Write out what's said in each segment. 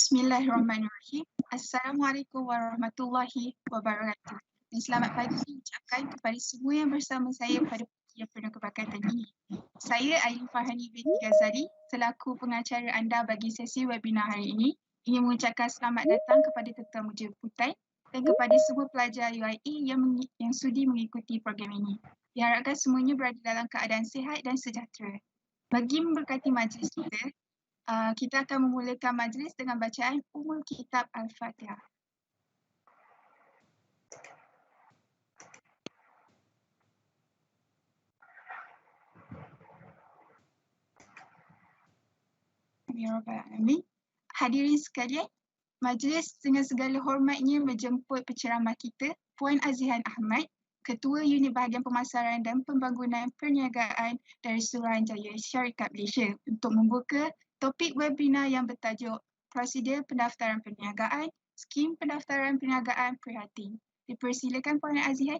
Bismillahirrahmanirrahim. Assalamualaikum warahmatullahi wabarakatuh. Dan selamat pagi diucapkan kepada semua yang bersama saya pada pagi yang penuh keberkatan ini. Saya Ain Farhani binti Ghazali, selaku pengacara anda bagi sesi webinar hari ini, ingin mengucapkan selamat datang kepada tetamu jemputan dan kepada semua pelajar UIA yang sudi mengikuti program ini. Diharapkan semuanya berada dalam keadaan sihat dan sejahtera. Bagi memberkati majlis kita akan memulakan majlis dengan bacaan Ummul Kitab Al-Fatihah. Amin. Hadirin sekalian, majlis dengan segala hormatnya menjemput penceramah kita, Puan Azihan Ahmad, Ketua Unit Bahagian Pemasaran dan Pembangunan Perniagaan dari Suruhanjaya Syarikat Malaysia untuk membuka topik webinar yang bertajuk Prosedur Pendaftaran Perniagaan, Skim Pendaftaran Perniagaan Prihatin. Dipersilakan Puan Azihan.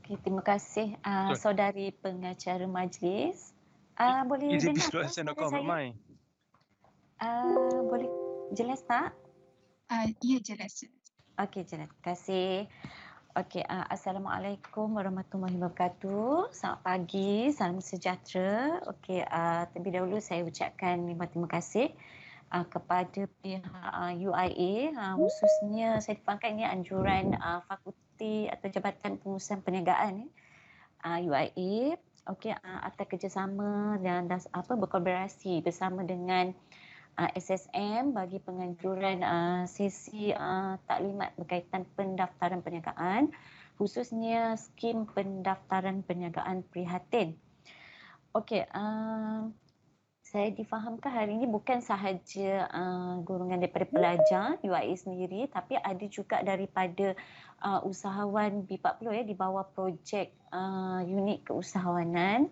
Okay, terima kasih saudari pengacara majlis. Boleh dengar tak suara saya? Boleh jelas tak? Ya, jelas. Okey, jelas. Terima kasih. Okey, Assalamualaikum warahmatullahi wabarakatuh. Selamat pagi, salam sejahtera. Okey, terlebih dahulu saya ucapkan terima kasih kepada pihak UIA, khususnya saya dipanggil ini anjuran Fakulti atau Jabatan Pengurusan Perniagaan UIA. Okey, atas kerjasama dan berkolaborasi bersama dengan SSM bagi penganjuran sesi taklimat berkaitan pendaftaran perniagaan, khususnya skim pendaftaran perniagaan prihatin. Okey, saya difahamkan hari ini bukan sahaja golongan daripada pelajar UIA sendiri, tapi ada juga daripada usahawan B40 di bawah projek unit keusahawanan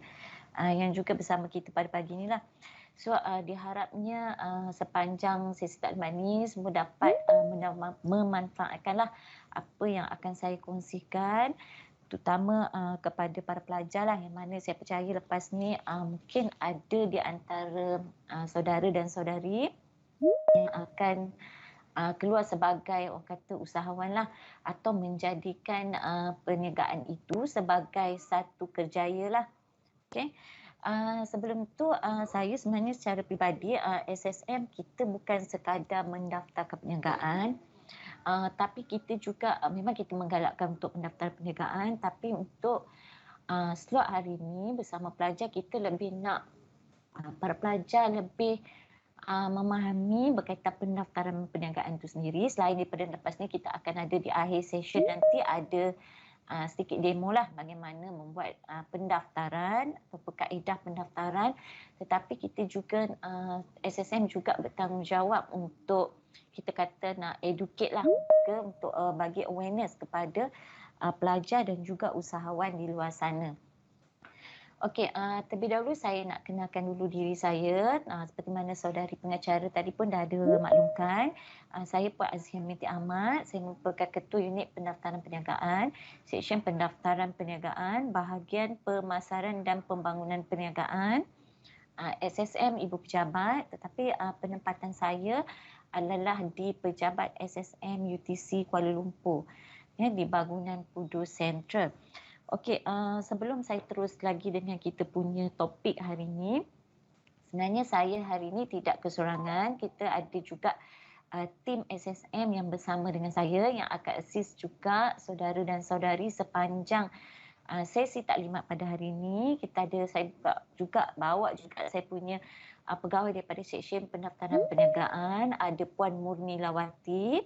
yang juga bersama kita pada pagi inilah. So diharapnya sepanjang sesi taklimat ini semua dapat memanfaatkanlah apa yang akan saya kongsikan, terutama kepada para pelajar yang mana saya percaya lepas ni mungkin ada di antara saudara dan saudari yang akan keluar sebagai orang kata usahawan atau menjadikan perniagaan itu sebagai satu kerjaya Okay. Sebelum tu saya sebenarnya secara peribadi SSM kita bukan sekadar mendaftarkan perniagaan, tapi kita juga memang kita menggalakkan untuk pendaftaran perniagaan, tapi untuk slot hari ini bersama pelajar kita lebih nak para pelajar lebih memahami berkaitan pendaftaran perniagaan itu sendiri. Selain daripada lepas ni kita akan ada di akhir session nanti ada sedikit demo bagaimana membuat pendaftaran atau kaedah pendaftaran, tetapi kita juga SSM juga bertanggungjawab untuk kita kata nak educate untuk bagi awareness kepada pelajar dan juga usahawan di luar sana. Okey, terlebih dahulu saya nak kenalkan dulu diri saya. Seperti mana saudari pengacara tadi pun dah ada maklumkan. Saya Puan Azihan binti Ahmad. Saya merupakan Ketua Unit Pendaftaran Perniagaan, Seksyen Pendaftaran Perniagaan, Bahagian Pemasaran dan Pembangunan Perniagaan, SSM Ibu Pejabat. Tetapi penempatan saya adalah di Pejabat SSM UTC Kuala Lumpur, di bangunan Pudu Central. Okey, sebelum saya terus lagi dengan kita punya topik hari ini, sebenarnya saya hari ini tidak kesorangan. Kita ada juga tim SSM yang bersama dengan saya yang akan assist juga saudara dan saudari sepanjang sesi taklimat pada hari ini. Saya juga bawa juga saya punya pegawai daripada Seksyen Pendaftaran Perniagaan, ada Puan Murni Lawati.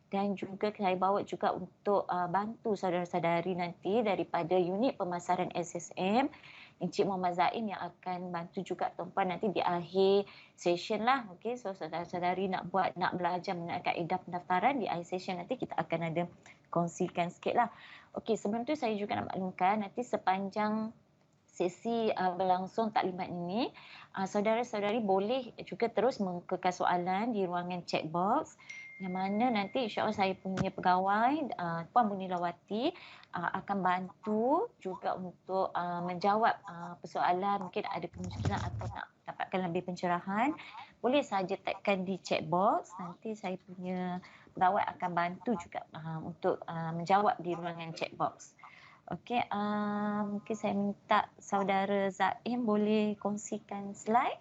Dan juga saya bawa juga untuk bantu saudara-saudari nanti daripada unit pemasaran SSM, Encik Muhammad Zain yang akan bantu juga tuan-puan nanti di akhir session Okey, so saudara-saudari nak belajar mengenai kaedah pendaftaran di akhir session nanti kita akan ada kongsikan sikit Okey, sebelum tu saya juga nak maklumkan nanti sepanjang sesi berlangsung taklimat ini, saudara-saudari boleh juga terus mengekalkan soalan di ruangan chat box, yang mana nanti insya-Allah saya punya pegawai Puan Murni Lawati akan bantu juga untuk menjawab persoalan, mungkin ada kemungkinan atau nak dapat dapatkan lebih pencerahan, boleh saja tagkan di chat box. Nanti saya punya perawat akan bantu juga untuk menjawab di ruangan chat box. Okey, mungkin saya minta saudara Zaim boleh kongsikan slide.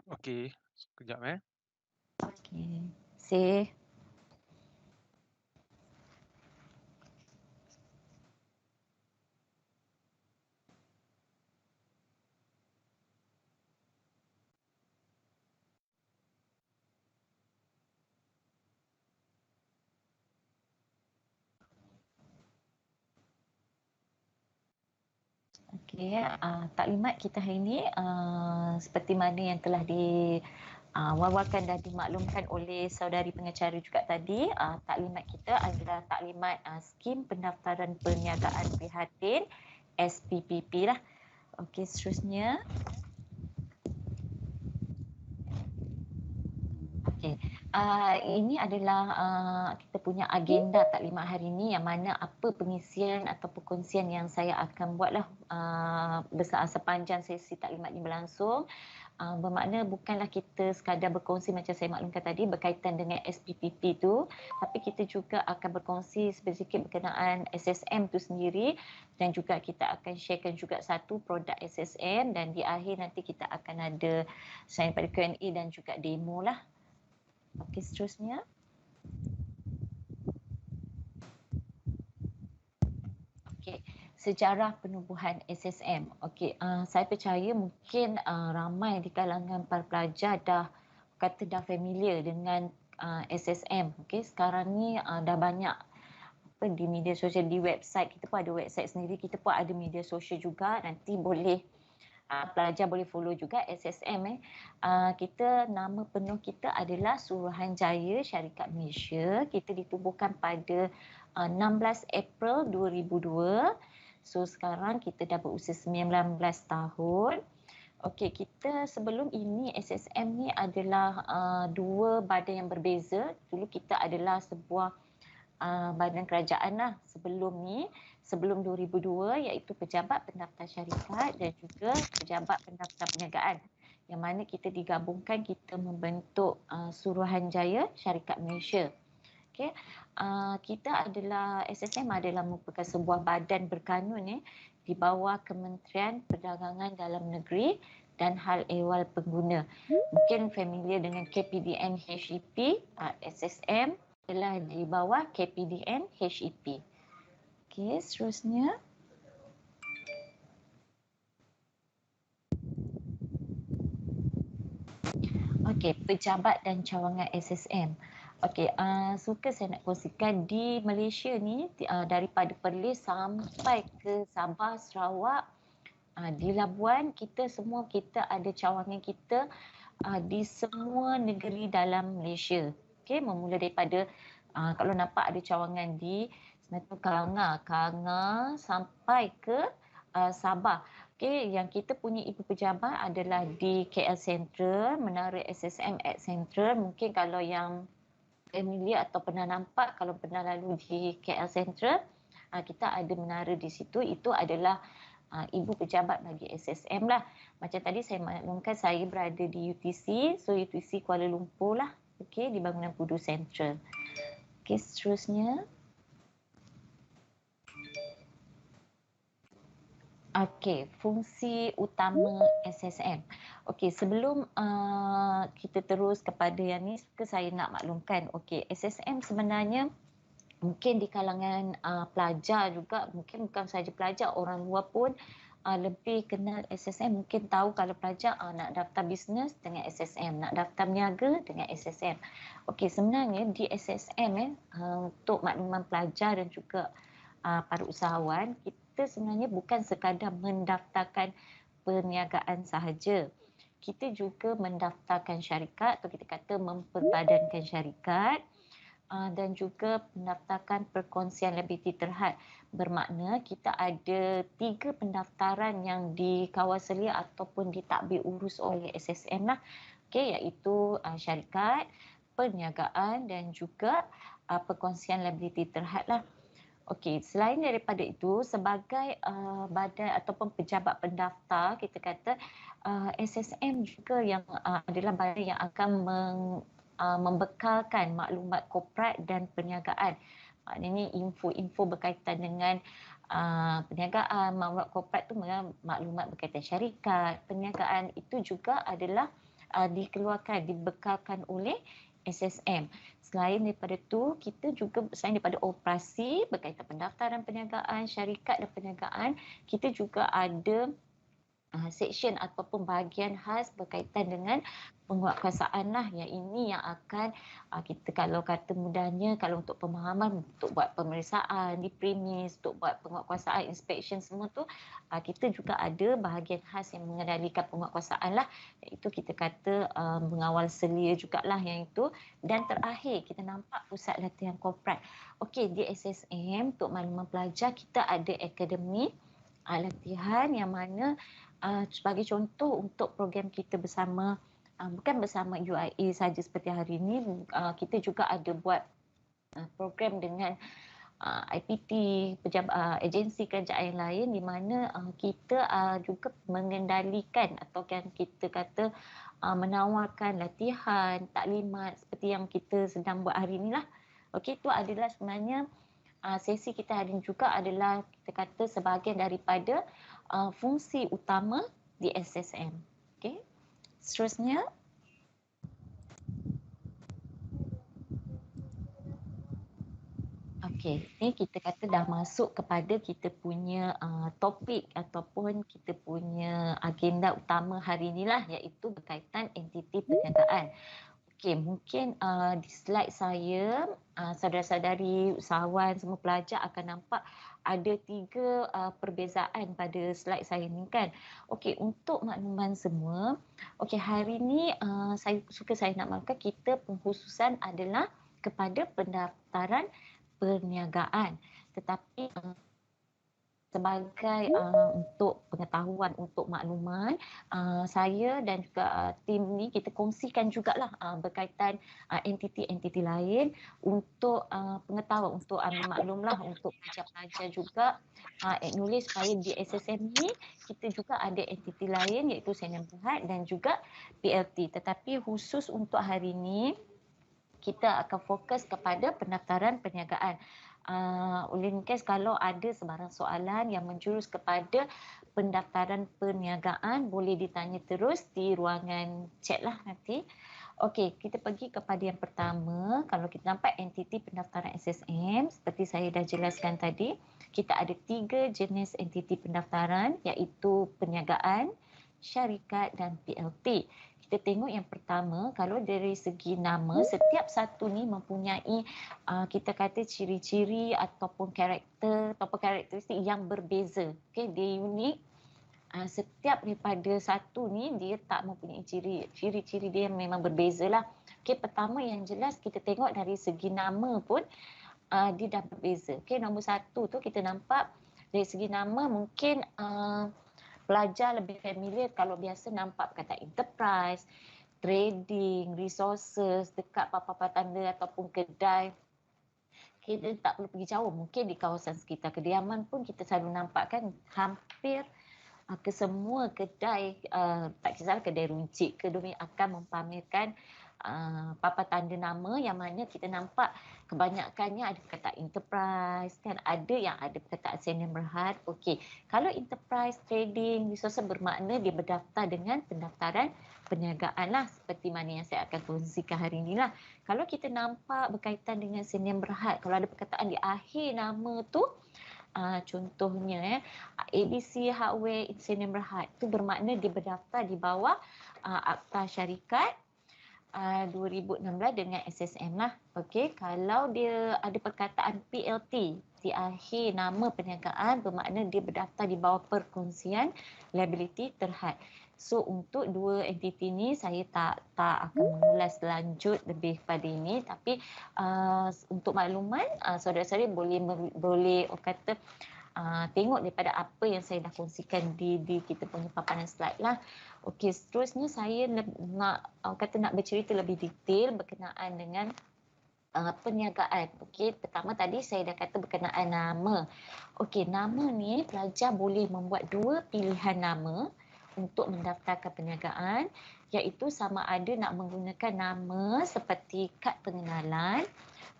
Okey, sekejap Okey, see. Okey, taklimat kita hari ini seperti mana yang telah wawarkan dan dimaklumkan oleh saudari pengacara juga tadi, taklimat kita adalah taklimat skim pendaftaran perniagaan prihatin SPPP lah. Okey, seterusnya. Okey, ini adalah kita punya agenda taklimat hari ini, yang mana apa pengisian atau perkongsian yang saya akan buatlah sepanjang sesi taklimat ini berlangsung. Bermakna bukanlah kita sekadar berkongsi macam saya maklumkan tadi berkaitan dengan SPPP tu, tapi kita juga akan berkongsi sedikit berkenaan SSM tu sendiri, dan juga kita akan sharekan juga satu produk SSM, dan di akhir nanti kita akan ada selain pada Q&A dan juga demo lah. Okey, seterusnya. Okey, sejarah penubuhan SSM. Okey, saya percaya mungkin ramai di kalangan para pelajar dah familiar dengan SSM. Okey, sekarang ni dah banyak di media sosial, di website kita pun ada website sendiri, kita pun ada media sosial juga. Nanti boleh pelajar boleh follow juga SSM. Kita, nama penuh kita adalah Suruhanjaya Syarikat Malaysia. Kita ditubuhkan pada 16 April 2002. So sekarang kita dah berusia 19 tahun. Okey, kita sebelum ini SSM ni adalah dua badan yang berbeza. Dulu kita adalah sebuah badan kerajaan lah sebelum 2002, iaitu Pejabat Pendaftar Syarikat dan juga Pejabat Pendaftar Perniagaan, yang mana kita digabungkan, kita membentuk Suruhanjaya Syarikat Malaysia. Okay. Kita adalah, SSM adalah merupakan sebuah badan berkanun di bawah Kementerian Perdagangan Dalam Negeri dan Hal Ehwal Pengguna. Mungkin familiar dengan KPDN HEP, SSM adalah di bawah KPDN HEP. Okey, seterusnya. Okey, pejabat dan cawangan SSM. Okey, suka saya nak kongsikan di Malaysia ni, daripada Perlis sampai ke Sabah, Sarawak, di Labuan, kita ada cawangan kita di semua negeri dalam Malaysia. Okey, memula daripada kalau nampak ada cawangan di Kanga sampai ke Sabah. Okey, yang kita punya ibu pejabat adalah di KL Central, Menara SSM at Central. Mungkin kalau yang familiar atau pernah nampak, kalau pernah lalu di KL Central, kita ada menara di situ. Itu adalah ibu pejabat bagi SSM lah. Macam tadi saya maklumkan, saya berada di UTC, so UTC Kuala Lumpur lah. Okey, di bangunan Pudu Central. Okey, seterusnya. Okey, fungsi utama SSM. Okey, sebelum kita terus kepada yang ni, saya nak maklumkan. Okey, SSM sebenarnya mungkin di kalangan pelajar juga, mungkin bukan sahaja pelajar, orang luar pun lebih kenal SSM. Mungkin tahu kalau pelajar nak daftar bisnes dengan SSM, nak daftar niaga dengan SSM. Okey, sebenarnya di SSM untuk makluman pelajar dan juga para usahawan, kita sebenarnya bukan sekadar mendaftarkan perniagaan sahaja. Kita juga mendaftarkan syarikat, atau kita kata memperbadankan syarikat, dan juga mendaftarkan perkongsian liability terhad. Bermakna kita ada 3 pendaftaran yang dikawal selia ataupun ditadbir urus oleh SSM lah. Okey, iaitu syarikat, perniagaan dan juga perkongsian liability terhad lah. Okey, selain daripada itu, sebagai badan ataupun pejabat pendaftar, kita kata SSM juga yang adalah badan yang akan membekalkan maklumat korporat dan perniagaan. Maknanya info-info berkaitan dengan perniagaan, maklumat korporat tu maklumat berkaitan syarikat, perniagaan itu juga adalah dikeluarkan, dibekalkan oleh SSM. Selain daripada tu, kita juga selain daripada operasi berkaitan pendaftaran perniagaan, syarikat dan perniagaan, kita juga ada section ataupun bahagian khas berkaitan dengan penguatkuasaan lah, yang ini yang akan kita, kalau kata mudahnya, kalau untuk pemahaman, untuk buat pemeriksaan di premis, untuk buat penguatkuasaan, inspection semua tu, kita juga ada bahagian khas yang mengendalikan penguatkuasaan lah, iaitu kita kata mengawal selia jugalah yang itu. Dan terakhir kita nampak pusat latihan korporat. Okey, di SSM untuk makluman pelajar kita ada akademi latihan yang mana sebagai contoh untuk program kita bersama, bukan bersama UIA saja seperti hari ini, kita juga ada buat program dengan IPT, agensi kerajaan yang lain, di mana kita juga mengendalikan atau kan kita kata menawarkan latihan, taklimat seperti yang kita sedang buat hari inilah. Okey, itu adalah sebenarnya sesi kita hari ini juga adalah kita kata sebahagian daripada fungsi utama di SSM. Okey. Seterusnya, okey, ni kita kata dah masuk kepada kita punya topik ataupun kita punya agenda utama hari inilah, iaitu berkaitan entiti perniagaan. Okey, mungkin di slide saya, saudara-saudari, usahawan, semua pelajar akan nampak ada 3 perbezaan pada slide saya ni kan. Okey, untuk makluman semua, okey, hari ni saya nak maklumkan kita pengkhususan adalah kepada pendaftaran perniagaan. Tetapi sebagai untuk pengetahuan, untuk makluman, saya dan juga tim ni kita kongsikan jugalah berkaitan entiti-entiti lain untuk pengetahuan, untuk ambil maklumlah untuk pelajar-pelajar juga acknowledge supaya di SSM ni kita juga ada entiti lain, iaitu Sdn Bhd dan juga PLT. Tetapi khusus untuk hari ni kita akan fokus kepada pendaftaran perniagaan. Ulin Kes, kalau ada sebarang soalan yang menjurus kepada pendaftaran perniagaan, boleh ditanya terus di ruangan chat lah nanti. Okey, kita pergi kepada yang pertama. Kalau kita nampak entiti pendaftaran SSM, seperti saya dah jelaskan tadi, kita ada 3 jenis entiti pendaftaran, iaitu perniagaan, syarikat dan PLT. Kita tengok yang pertama, kalau dari segi nama, setiap satu ni mempunyai kita kata ciri-ciri ataupun karakteristik yang berbeza. Okey, dia unik. Setiap daripada satu ni dia tak mempunyai ciri-ciri dia memang berbezalah. Okey, pertama yang jelas kita tengok dari segi nama pun dia dah berbeza. Okey, nombor 1 tu kita nampak dari segi nama mungkin pelajar lebih familiar kalau biasa nampak perkataan enterprise, trading, resources dekat papan-papan tanda ataupun kedai. Kita tak perlu pergi jauh, mungkin di kawasan sekitar kediaman pun kita selalu nampak kan hampir ke semua kedai, tak kisahlah kedai runcit ke domi, akan mempamerkan papan tanda nama yang mana kita nampak kebanyakannya ada perkataan enterprise kan, ada yang ada perkataan Sdn Bhd. Okey, kalau enterprise, trading, resources bermakna dia berdaftar dengan pendaftaran perniagaan lah, seperti mana yang saya akan kongsikan hari ini lah. Kalau kita nampak berkaitan dengan Sdn Bhd, kalau ada perkataan di akhir nama tu, contohnya ABC Hardware Sdn Bhd, itu bermakna dia berdaftar di bawah Akta Syarikat 2016 dengan SSM lah. Okey, kalau dia ada perkataan PLT di akhir nama perniagaan, bermakna dia berdaftar di bawah Perkongsian Liability Terhad. So untuk 2 entiti ni saya tak akan mengulas lanjut lebih pada ini, tapi untuk makluman saudara-saudari boleh kata tengok daripada apa yang saya dah kongsikan di kita punya paparan slide lah. Okey, seterusnya saya nak bercerita lebih detail berkenaan dengan perniagaan. Okey, pertama tadi saya dah kata berkenaan nama. Okey, nama ni pelajar boleh membuat dua pilihan nama untuk mendaftarkan perniagaan, iaitu sama ada nak menggunakan nama seperti kad pengenalan.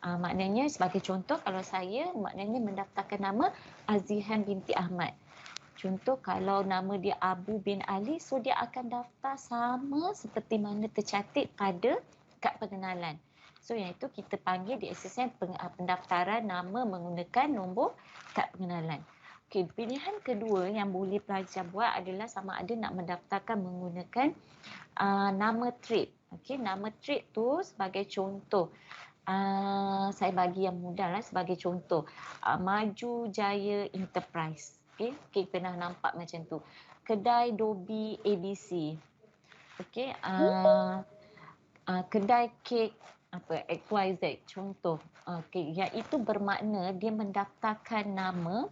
Maknanya sebagai contoh, kalau saya maknanya mendaftarkan nama Azihan binti Ahmad. Contoh kalau nama dia Abu bin Ali, so dia akan daftar sama seperti mana tercantik pada kad pengenalan. So yang itu kita panggil di SSN pendaftaran nama menggunakan nombor kad pengenalan. Okey, pilihan kedua yang boleh pelajar buat adalah sama ada nak mendaftarkan menggunakan nama trade. Okey, nama trade tu sebagai contoh. Saya bagi yang mudah lah sebagai contoh. Maju Jaya Enterprise. Okay, pernah nampak macam tu. Kedai Dobi ABC. Okay, kedai kek apa XYZ contoh. Okay, iaitu bermakna dia mendaftarkan nama,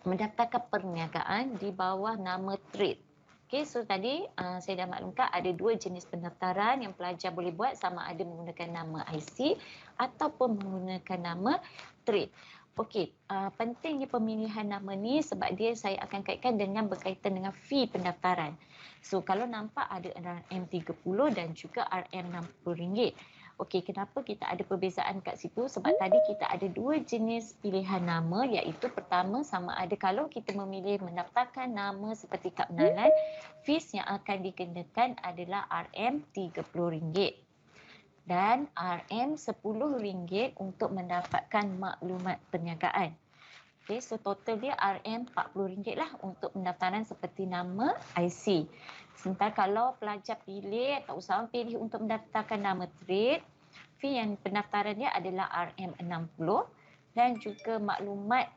mendaftarkan perniagaan di bawah nama trade. Okay, so tadi saya dah maklumkan ada dua jenis pendaftaran yang pelajar boleh buat, sama ada menggunakan nama IC ataupun menggunakan nama trade. Okey, pentingnya pemilihan nama ni sebab dia saya akan kaitkan dengan berkaitan dengan fee pendaftaran. So kalau nampak ada RM30 dan juga RM60. Okey, kenapa kita ada perbezaan kat situ? Sebab tadi kita ada dua jenis pilihan nama, iaitu pertama sama ada kalau kita memilih mendaftarkan nama seperti kad pengenalan, fees yang akan dikenakan adalah RM30 dan RM10 untuk mendapatkan maklumat perniagaan. Okay, so total dia RM40 lah untuk pendaftaran seperti nama IC. Sementara kalau pelajar pilih atau usahawan pilih untuk mendaftarkan nama trade, fee yang pendaftaran dia adalah RM60 dan juga maklumat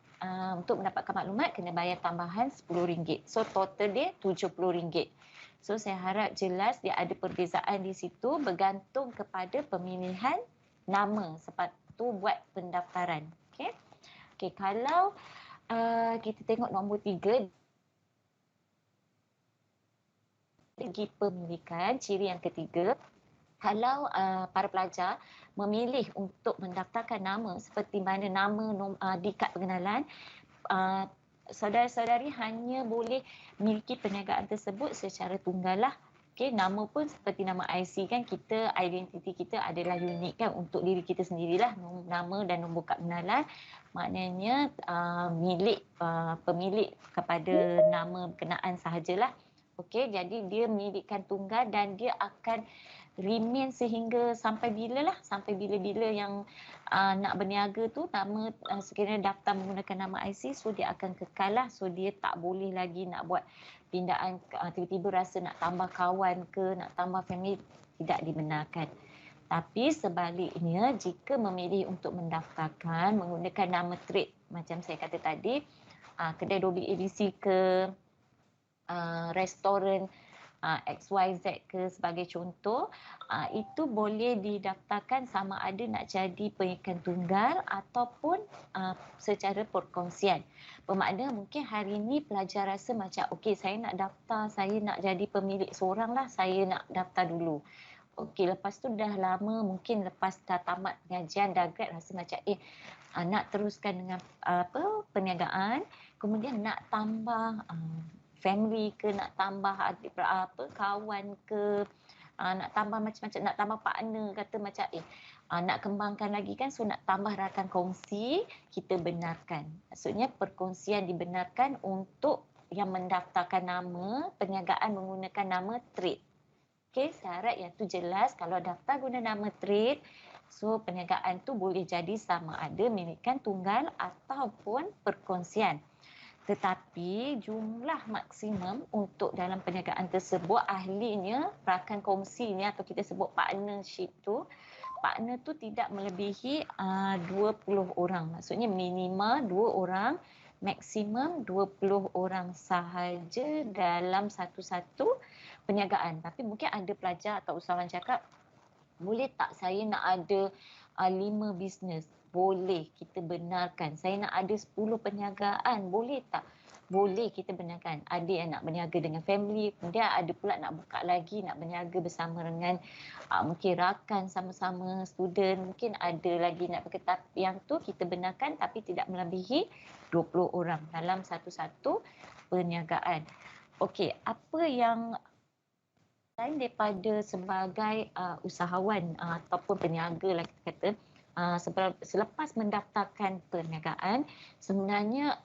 untuk mendapatkan maklumat kena bayar tambahan RM10. So total dia RM70. So saya harap jelas dia ada perbezaan di situ bergantung kepada pemilihan nama sepatu buat pendaftaran. Okey. Okey, kalau kita tengok nombor 3, segi pemilikan, ciri yang ketiga, kalau para pelajar memilih untuk mendaftarkan nama seperti mana nama di kad pengenalan, saudara-saudari hanya boleh miliki perniagaan tersebut secara tunggal lah. Okay, nama pun seperti nama IC kan, kita identiti kita adalah unik kan untuk diri kita sendirilah, nama dan nombor kad pengenalan. Maknanya milik pemilik kepada nama berkenaan sahajalah. Okey, jadi dia milikkan tunggal dan dia akan remain sehingga sampai bila lah, sampai bila-bila yang nak berniaga tu nama sekiranya daftar menggunakan nama IC, so dia akan kekal lah. So dia tak boleh lagi nak buat pindaan, tiba-tiba rasa nak tambah kawan ke, nak tambah family, tidak dibenarkan. Tapi sebaliknya, jika memilih untuk mendaftarkan menggunakan nama trade, macam saya kata tadi, kedai Dobi ABC ke, restoran XYZ ke sebagai contoh, itu boleh didaftarkan sama ada nak jadi pengikat tunggal ataupun secara perkongsian. Bermakna mungkin hari ini pelajar rasa macam okey, saya nak daftar, saya nak jadi pemilik seorang lah, saya nak daftar dulu. Okey, lepas tu dah lama, mungkin lepas dah tamat pengajian, dah grad, rasa macam nak teruskan dengan perniagaan, kemudian nak tambah family ke, nak tambah adik kawan ke, nak tambah macam-macam, nak tambah partner, kata macam nak kembangkan lagi kan, so nak tambah rakan kongsi, kita benarkan. Maksudnya perkongsian dibenarkan untuk yang mendaftarkan nama perniagaan menggunakan nama trade. Okey, syarat yang tu jelas, kalau daftar guna nama trade, so perniagaan tu boleh jadi sama ada milikkan tunggal ataupun perkongsian. Tetapi jumlah maksimum untuk dalam perniagaan tersebut, ahlinya rakan kongsi ni atau kita sebut partnership tu, partner tu tidak melebihi 20 orang. Maksudnya minimal 2 orang, maksimum 20 orang sahaja dalam satu-satu perniagaan. Tapi mungkin ada pelajar atau usahawan cakap, boleh tak saya nak ada 5 bisnes? Boleh, kita benarkan. Saya nak ada 10 perniagaan, boleh tak? boleh kita benarkan. Ada yang nak berniaga dengan family, kemudian ada pula nak buka lagi, nak berniaga bersama dengan mungkin rakan sama-sama student, mungkin ada lagi nak berketat. Yang tu kita benarkan tapi tidak melebihi 20 orang dalam satu-satu perniagaan. Okey, apa yang lain daripada sebagai usahawan ataupun peniaga lah kita kata, selepas mendaftarkan perniagaan, sebenarnya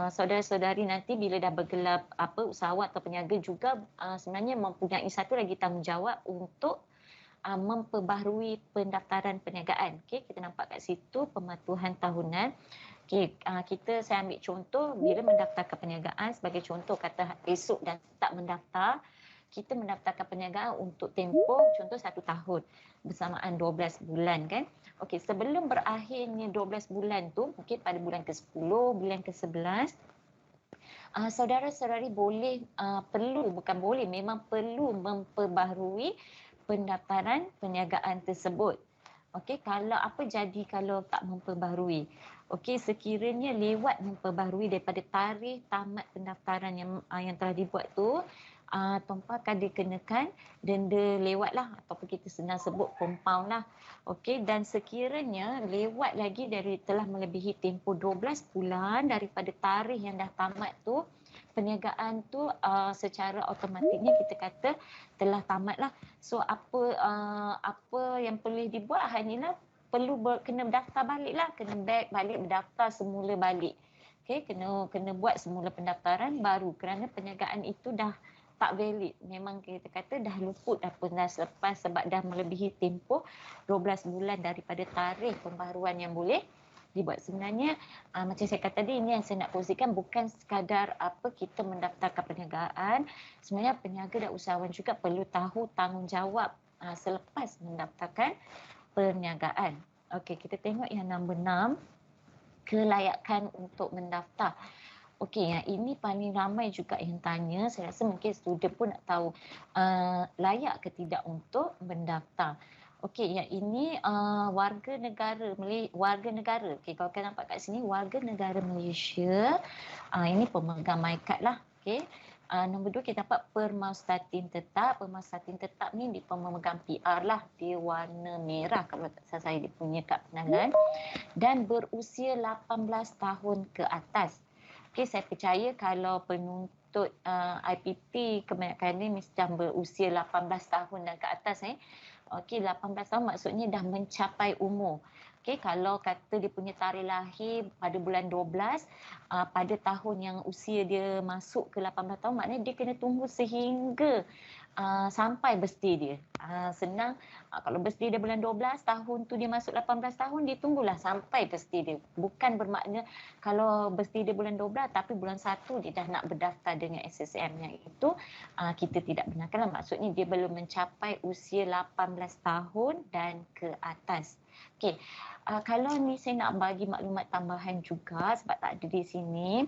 saudara-saudari nanti bila dah bergelar usahawan atau peniaga juga sebenarnya mempunyai satu lagi tanggungjawab untuk memperbaharui pendaftaran perniagaan. Okey, kita nampak kat situ pematuhan tahunan. Okey, saya ambil contoh bila mendaftarkan perniagaan, sebagai contoh kata esok dan tak mendaftar, kita mendaftarkan perniagaan untuk tempoh contoh 1 tahun bersamaan 12 bulan kan. Okey, sebelum berakhirnya 12 bulan tu, mungkin pada bulan ke-10, bulan ke-11, saudara-saudari boleh, memang perlu memperbaharui pendaftaran perniagaan tersebut. Okey, kalau tak memperbaharui? Okey, sekiranya lewat memperbaharui daripada tarikh tamat pendaftaran yang telah dibuat tu, tuan-puan akan dikenakan denda lewat lah, ataupun kita senang sebut compound lah. Okey, dan sekiranya lewat lagi telah melebihi tempoh 12 bulan daripada tarikh yang dah tamat tu, perniagaan tu secara automatiknya kita kata telah tamat lah. So apa yang perlu dibuat hanyalah perlu kena daftar balik lah, kena back balik, berdaftar semula balik. Okey, kena buat semula pendaftaran baru kerana perniagaan itu dah tak valid. Memang kita kata dah luput dah pernah selepas sebab dah melebihi tempoh 12 bulan daripada tarikh pembaharuan yang boleh dibuat. Sebenarnya macam saya kata tadi, ini yang saya nak kongsikan bukan sekadar kita mendaftarkan perniagaan. Sebenarnya peniaga dan usahawan juga perlu tahu tanggungjawab selepas mendaftarkan perniagaan. Okey, kita tengok yang nombor 6, kelayakan untuk mendaftar. Okey, yang ini paling ramai juga yang tanya. Saya rasa mungkin student pun nak tahu layak ke tidak untuk mendaftar. Okey, yang ini warga negara. Okey, kalau kalian nampak kat sini, warga negara Malaysia. Ini pemegang MyKad lah. Okey. Nombor 2 kita dapat permaustatin tetap. Permaustatin tetap ni di pemegang PR lah. Dia warna merah kalau tak salah saya dia punya kad pengenalan. Dan berusia 18 tahun ke atas. Okey, saya percaya kalau penuntut IPT kebanyakan ni mesti berusia 18 tahun dan ke atas. Okey, 18 tahun maksudnya dah mencapai umur. Okey, kalau kata dia punya tarikh lahir pada bulan 12, pada tahun yang usia dia masuk ke 18 tahun, maknanya dia kena tunggu sehingga sampai birthday dia. Senang, kalau birthday dia bulan 12, tahun tu dia masuk 18 tahun, dia tunggulah sampai birthday dia. Bukan bermakna kalau birthday dia bulan 12 tapi bulan 1 dia dah nak berdaftar dengan SSM, yang itu kita tidak benarkanlah. Maksudnya dia belum mencapai usia 18 tahun dan ke atas. Okey, kalau ni saya nak bagi maklumat tambahan juga sebab tak ada di sini.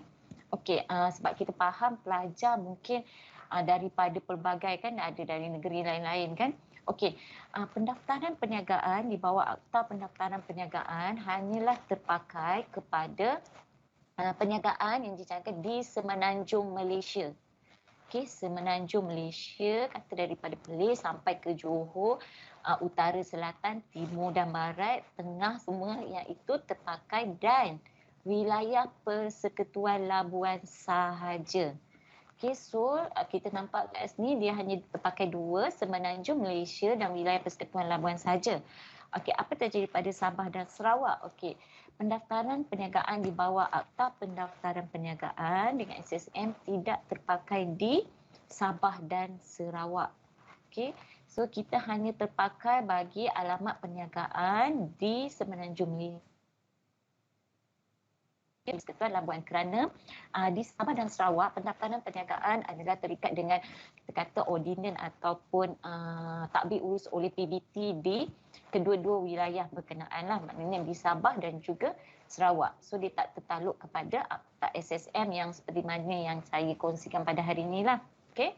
Okey, sebab kita faham pelajar mungkin daripada pelbagai kan, ada dari negeri lain-lain kan. Okey, pendaftaran perniagaan di bawah Akta Pendaftaran Perniagaan hanyalah terpakai kepada perniagaan yang dijalankan di Semenanjung Malaysia. Okey, Semenanjung Malaysia, kata daripada Perlis sampai ke Johor, utara, selatan, timur dan barat, tengah, semua yang itu terpakai, dan wilayah Persekutuan Labuan sahaja. Okey, so kita nampak kat sini dia hanya terpakai 2, Semenanjung Malaysia dan wilayah Persekutuan Labuan sahaja. Okey, apa terjadi pada Sabah dan Sarawak? Okey, pendaftaran perniagaan di bawah Akta Pendaftaran Perniagaan dengan SSM tidak terpakai di Sabah dan Sarawak. Okey, so kita hanya terpakai bagi alamat perniagaan di Semenanjung Malaysia, Persekutuan Labuan, kerana di Sabah dan Sarawak pendaftaran perniagaan adalah terikat dengan kita kata ordinan ataupun takbir urus oleh PBT di kedua-dua wilayah berkenaan lah, maknanya di Sabah dan juga Sarawak. So dia tak tertaluk kepada Akta SSM yang seperti mana yang saya kongsikan pada hari ini lah. Okey.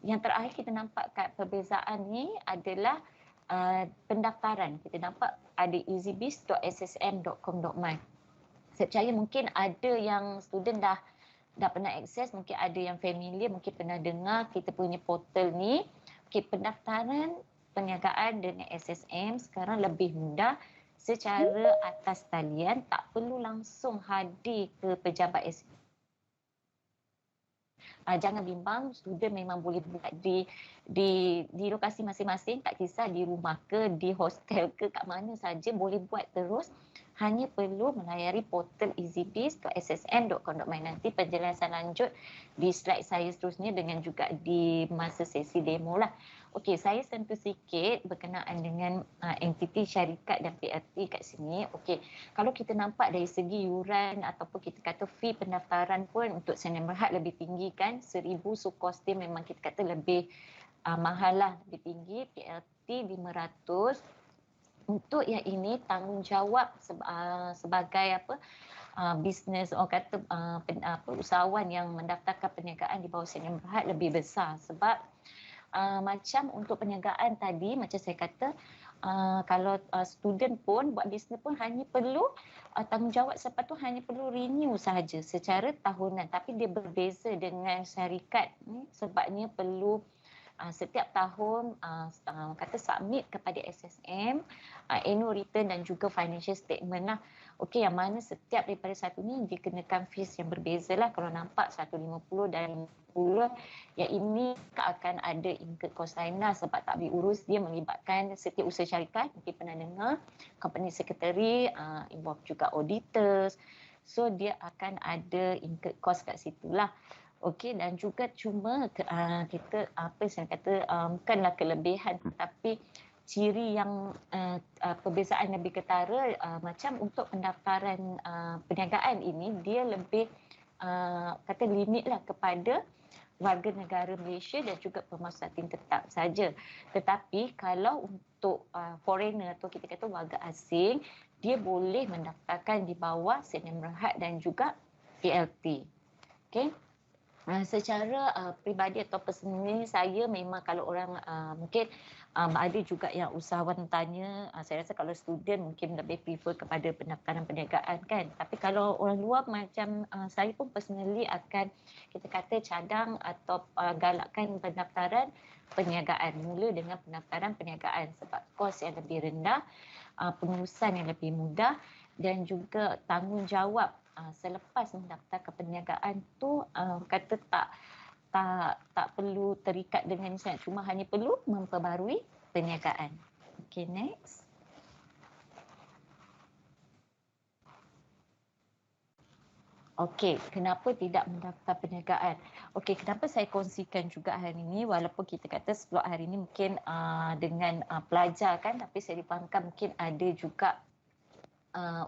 Yang terakhir kita nampak kat perbezaan ni adalah pendaftaran. Kita nampak ada easybiz.ssm.com.my. Saya percaya mungkin ada yang student dah dah pernah akses, mungkin ada yang familiar, mungkin pernah dengar kita punya portal ni. Okey, pendaftaran perniagaan dengan SSM sekarang lebih mudah secara atas talian, tak perlu langsung hadir ke pejabat SSM. Jangan bimbang, student memang boleh buat di lokasi masing-masing, tak kisah di rumah ke, di hostel ke, kat mana saja boleh buat terus. Hanya perlu melayari portal easybiz.ssm.com.my. Nanti penjelasan lanjut di slide saya seterusnya dengan juga di masa sesi demo lah. Okey, saya sentuh sikit berkenaan dengan entiti syarikat dan PLT kat sini. Okey, kalau kita nampak dari segi yuran ataupun kita kata fee pendaftaran pun untuk Sdn Bhd lebih tinggi kan, 1,000, so costing memang kita kata lebih mahal lah, lebih tinggi. PLT 500. Untuk yang ini tanggungjawab sebagai bisnes, orang kata usahawan yang mendaftarkan perniagaan di bawah Sdn Bhd lebih besar, sebab macam untuk perniagaan tadi, macam saya kata, kalau student pun buat bisnes pun hanya perlu tanggungjawab sepatu hanya perlu renew sahaja secara tahunan, tapi dia berbeza dengan syarikat ni sebabnya perlu setiap tahun kata submit kepada SSM annual return dan juga financial statement lah. Okey, yang mana setiap daripada satu ni dikenakan fees yang berbeza lah. Kalau nampak 150 dan 50, yang ini akan ada incurred cost lain lah sebab tak boleh urus, dia melibatkan setiap usaha syarikat, mungkin pernah dengar, company secretary, involve juga auditors. So dia akan ada incurred cost kat situ lah. Okey, dan juga cuma kita apa saya kata bukanlah kelebihan tetapi ciri yang perbezaan lebih ketara macam untuk pendaftaran perniagaan ini dia lebih kata limit lah kepada warga negara Malaysia dan juga pemerhati tetap saja. Tetapi kalau untuk foreigner atau kita kata warga asing, dia boleh mendaftarkan di bawah Sdn Bhd dan juga PLT. Okey. Secara peribadi atau personally, saya memang kalau orang mungkin ada juga yang usahawan tanya, saya rasa kalau student mungkin lebih prefer kepada pendaftaran perniagaan kan. Tapi kalau orang luar macam saya pun personally akan kita kata cadang atau galakkan pendaftaran perniagaan. Mula dengan pendaftaran perniagaan sebab kos yang lebih rendah, pengurusan yang lebih mudah dan juga tanggungjawab selepas mendaftar ke perniagaan tu kata tak perlu terikat dengan sangat, cuma hanya perlu memperbarui perniagaan. Okay, next. Okey, kenapa tidak mendaftar perniagaan? Okey, kenapa saya kongsikan juga hari ini, walaupun kita kata sebelum hari ini mungkin dengan pelajar kan, tapi saya difahamkan mungkin ada juga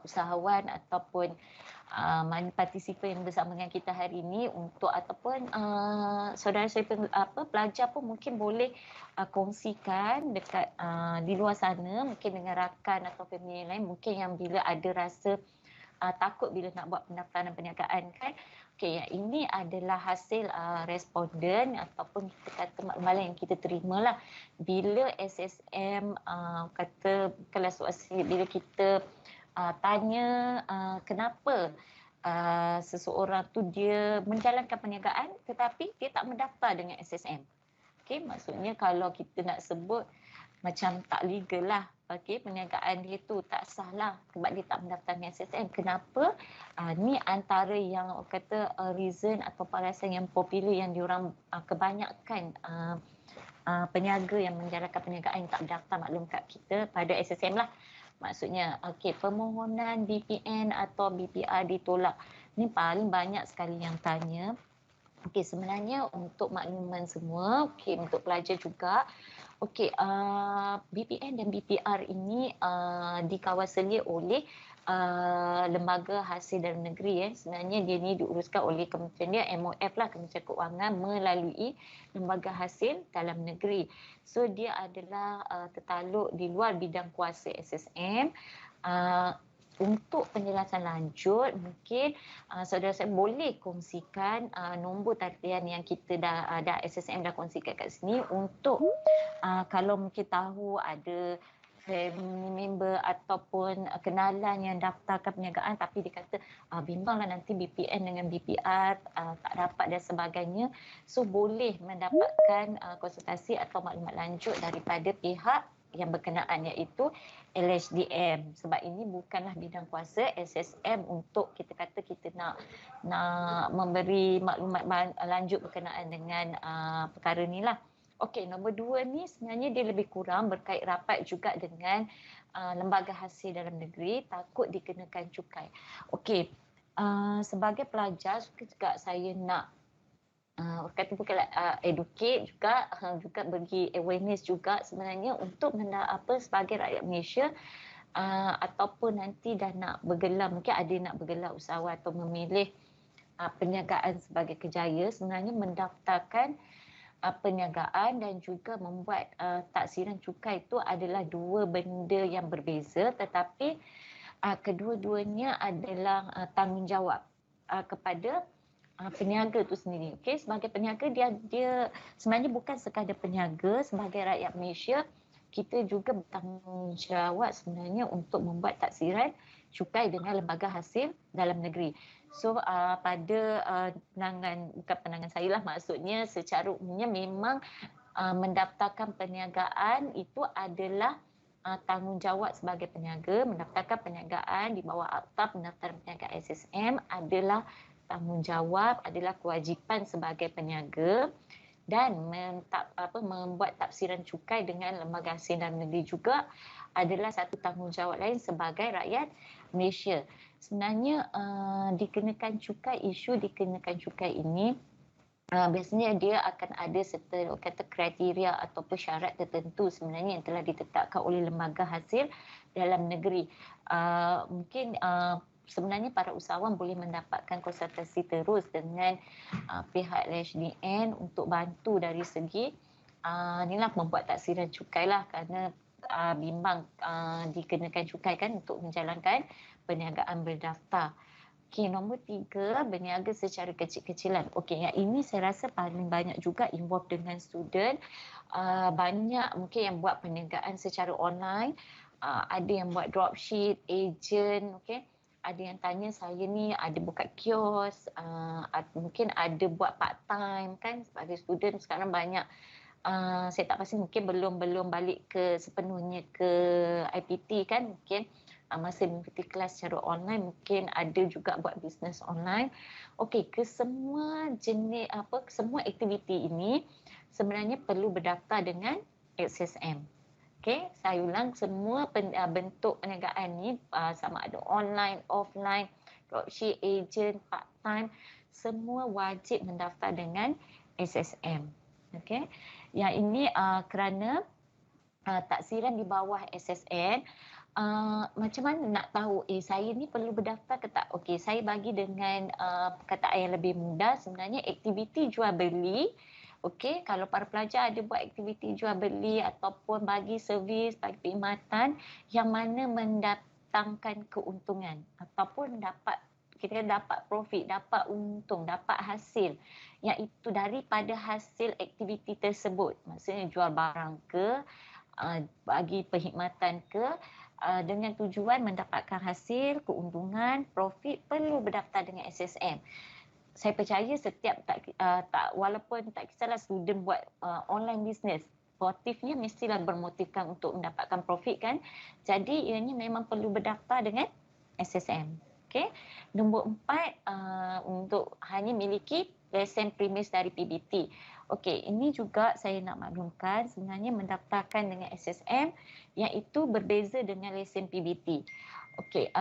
usahawan ataupun mana partisipan yang bersama dengan kita hari ini untuk ataupun saudara saya pelajar pun mungkin boleh kongsikan dekat di luar sana mungkin dengan rakan atau family yang lain mungkin yang bila ada rasa takut bila nak buat pendaftaran perniagaan kan. Okey, yang ini adalah hasil responden ataupun kita kata maklumat yang kita terima lah bila SSM kata kelas bila kita tanya kenapa seseorang tu dia menjalankan perniagaan tetapi dia tak mendaftar dengan SSM. Okey, maksudnya kalau kita nak sebut macam tak legal lah. Okey, perniagaan dia tu tak sah lah sebab dia tak mendaftar dengan SSM. Kenapa? Ni antara yang kata reason atau alasan yang popular yang diorang kebanyakan peniaga yang menjalankan perniagaan yang tak mendaftar maklum kat kita pada SSM lah. Maksudnya, okey, permohonan BPN atau BPR ditolak. Ni paling banyak sekali yang tanya. Okey, sebenarnya untuk makluman semua, okey, untuk pelajar juga, okey, BPN dan BPR ini dikawal oleh lembaga hasil dalam negeri. Sebenarnya dia ni diuruskan oleh kementerian dia, MOF lah, Kementerian Keuangan melalui lembaga hasil dalam negeri. So dia adalah tertaluk di luar bidang kuasa SSM. Untuk penjelasan lanjut, mungkin saudara saya boleh kongsikan nombor talian yang kita dah SSM dah kongsikan kat sini untuk kalau mungkin tahu ada family member ataupun kenalan yang daftarkan perniagaan tapi dia kata bimbanglah nanti BPN dengan BPR tak dapat dan sebagainya. So boleh mendapatkan konsultasi atau maklumat lanjut daripada pihak yang berkenaan iaitu LHDM, sebab ini bukanlah bidang kuasa SSM untuk kita kata kita nak memberi maklumat lanjut berkenaan dengan perkara ni lah. Okey, nombor 2 ni sebenarnya dia lebih kurang berkait rapat juga dengan lembaga hasil dalam negeri, takut dikenakan cukai. Okey, sebagai pelajar juga saya nak kata bukanlah educate juga bagi awareness juga sebenarnya untuk sebagai rakyat Malaysia ataupun nanti dah nak bergelar, mungkin ada nak bergelar usahawan atau memilih perniagaan sebagai kerjaya, sebenarnya mendaftarkan perniagaan dan juga membuat taksiran cukai itu adalah dua benda yang berbeza, tetapi kedua-duanya adalah tanggungjawab kepada peniaga itu sendiri. Okey, sebagai peniaga dia sebenarnya bukan sekadar peniaga, sebagai rakyat Malaysia kita juga bertanggungjawab sebenarnya untuk membuat taksiran cukai dengan lembaga hasil dalam negeri. So pada bukan pandangan saya lah, maksudnya secara umumnya memang mendaftarkan perniagaan itu adalah tanggungjawab sebagai peniaga. Mendaftarkan perniagaan di bawah Akta Pendaftaran Perniagaan SSM adalah tanggungjawab, adalah kewajipan sebagai peniaga, dan membuat taksiran cukai dengan lembaga hasil dalam negeri juga adalah satu tanggungjawab lain sebagai rakyat Malaysia. Sebenarnya dikenakan cukai ini biasanya dia akan ada kriteria ataupun syarat tertentu sebenarnya yang telah ditetapkan oleh lembaga hasil dalam negeri. Mungkin sebenarnya para usahawan boleh mendapatkan konsultasi terus dengan pihak LHDN untuk bantu dari segi inilah membuat taksiran cukai lah, kerana bimbang dikenakan cukai kan untuk menjalankan perniagaan berdaftar. Okey, nombor 3, berniaga secara kecil-kecilan. Okey, yang ini saya rasa paling banyak juga involve dengan student. Banyak mungkin yang buat perniagaan secara online, ada yang buat dropship, agent, okey. Ada yang tanya saya ni ada buka kios, mungkin ada buat part time kan, sebagai student sekarang banyak. Saya tak pasti, mungkin belum balik ke sepenuhnya ke IPT kan, mungkin masih mengikuti kelas secara online, mungkin ada juga buat bisnes online. Okey, semua jenis semua aktiviti ini sebenarnya perlu berdaftar dengan SSM. Okey, saya ulang, semua bentuk perniagaan ni sama ada online, offline, dropship, agent, part time, semua wajib mendaftar dengan SSM. Okey. Yang ini kerana taksiran di bawah SSN, macam mana nak tahu saya ni perlu berdaftar ke tak? Okey, saya bagi dengan perkataan yang lebih mudah, sebenarnya aktiviti jual beli. Okey, kalau para pelajar ada buat aktiviti jual beli ataupun bagi servis, bagi perkhidmatan yang mana mendatangkan keuntungan ataupun kita dapat profit, dapat untung, dapat hasil, iaitu daripada hasil aktiviti tersebut. Maksudnya jual barang ke, bagi perkhidmatan ke, dengan tujuan mendapatkan hasil, keuntungan, profit, perlu berdaftar dengan SSM. Saya percaya setiap walaupun tak kisahlah student buat online business, motifnya mestilah bermotifkan untuk mendapatkan profit kan. Jadi ianya memang perlu berdaftar dengan SSM. Okey. Nombor 4, untuk hanya miliki lesen premis dari PBT. Okey, ini juga saya nak maklumkan sebenarnya mendaftarkan dengan SSM iaitu berbeza dengan lesen PBT. Okey,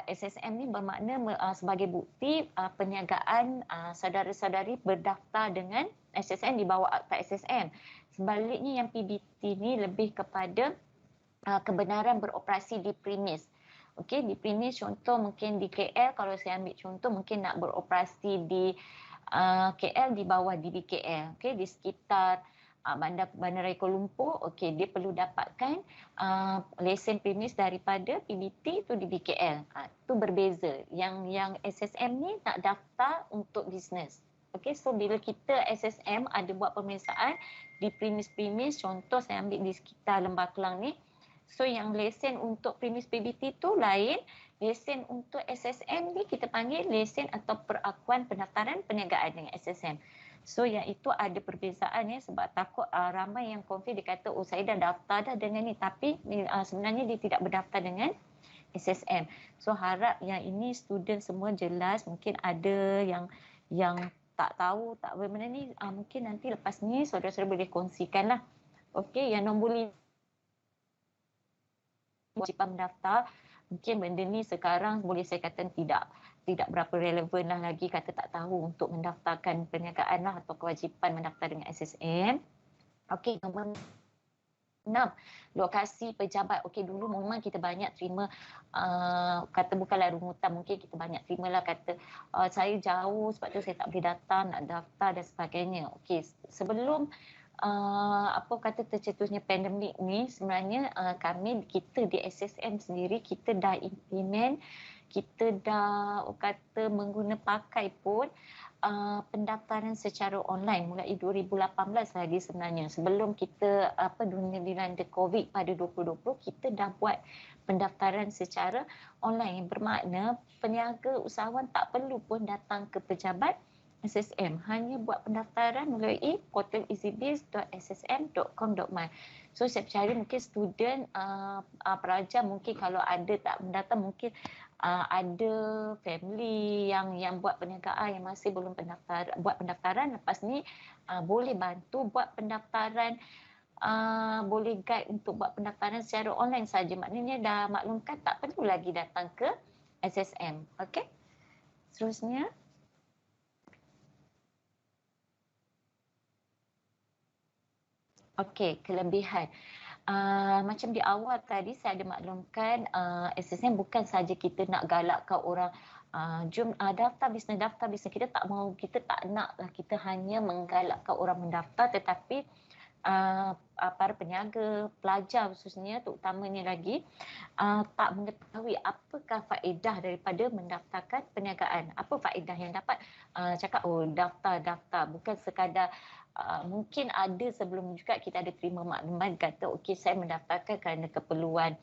SSM ni bermakna sebagai bukti perniagaan saudara-saudari berdaftar dengan SSM di bawah Akta SSM. Sebaliknya yang PBT ni lebih kepada kebenaran beroperasi di premis. Okey, di premis contoh mungkin di KL, kalau saya ambil contoh mungkin nak beroperasi di KL di bawah DBKL, okey, di sekitar Bandaraya Kuala Lumpur, okey, dia perlu dapatkan lesen premis daripada PBT tu di BKL. Itu berbeza. Yang SSM ni nak daftar untuk bisnes. Okey, so bila kita SSM ada buat pemeriksaan di premis-premis, contoh saya ambil di sekitar Lembah Kelang ni, So yang lesen untuk premis PBT tu lain, lesen untuk SSM ni kita panggil lesen atau perakuan pendaftaran perniagaan dengan SSM. So yang itu ada perbezaan ya, sebab takut ramai yang confuse, dia kata oh saya dah daftar dah dengan ni, tapi sebenarnya dia tidak berdaftar dengan SSM. So harap yang ini student semua jelas. Mungkin ada yang tak tahu, tak bagaimana ni, mungkin nanti lepas ni saudara-saudara boleh kongsikan lah. Okey, yang nombor 5 wajiban mendaftar. Mungkin benda ni sekarang boleh saya kata tidak berapa relevan lah lagi, kata tak tahu untuk mendaftarkan perniagaan lah atau kewajipan mendaftar dengan SSM. Okey, nombor 6, lokasi pejabat. Okey, dulu memang kita banyak terima kata bukanlah rungutan, mungkin kita banyak terima lah kata saya jauh sebab tu saya tak boleh datang, nak daftar dan sebagainya. Okey, sebelum apa kata tercetusnya pandemik ni, sebenarnya kita di SSM sendiri kita dah implement, kita dah kata mengguna pakai pun pendaftaran secara online mulai 2018 lagi sebenarnya. Sebelum kita dunia dilanda COVID pada 2020, kita dah buat pendaftaran secara online, bermakna peniaga usahawan tak perlu pun datang ke pejabat SSM, hanya buat pendaftaran melalui portal easybiz.ssm.com.my. So setiap hari mungkin student pelajar mungkin kalau ada tak mendaftar, mungkin ada family yang buat perniagaan yang masih belum buat pendaftaran, lepas ni boleh bantu buat pendaftaran, boleh guide untuk buat pendaftaran secara online saja. Maknanya dah maklumkan tak perlu lagi datang ke SSM. Okey. Seterusnya, okey, kelebihan. Macam di awal tadi saya ada maklumkan SSM bukan saja kita nak galakkan orang jom daftar bisnes. Kita tak mahu, kita tak nak lah, kita hanya menggalakkan orang mendaftar, tetapi para peniaga, pelajar khususnya terutamanya lagi tak mengetahui apakah faedah daripada mendaftarkan perniagaan. Apa faedah yang dapat, cakap oh daftar, bukan sekadar mungkin ada sebelum juga kita ada terima maklumat kata okey saya mendaftarkan kerana keperluan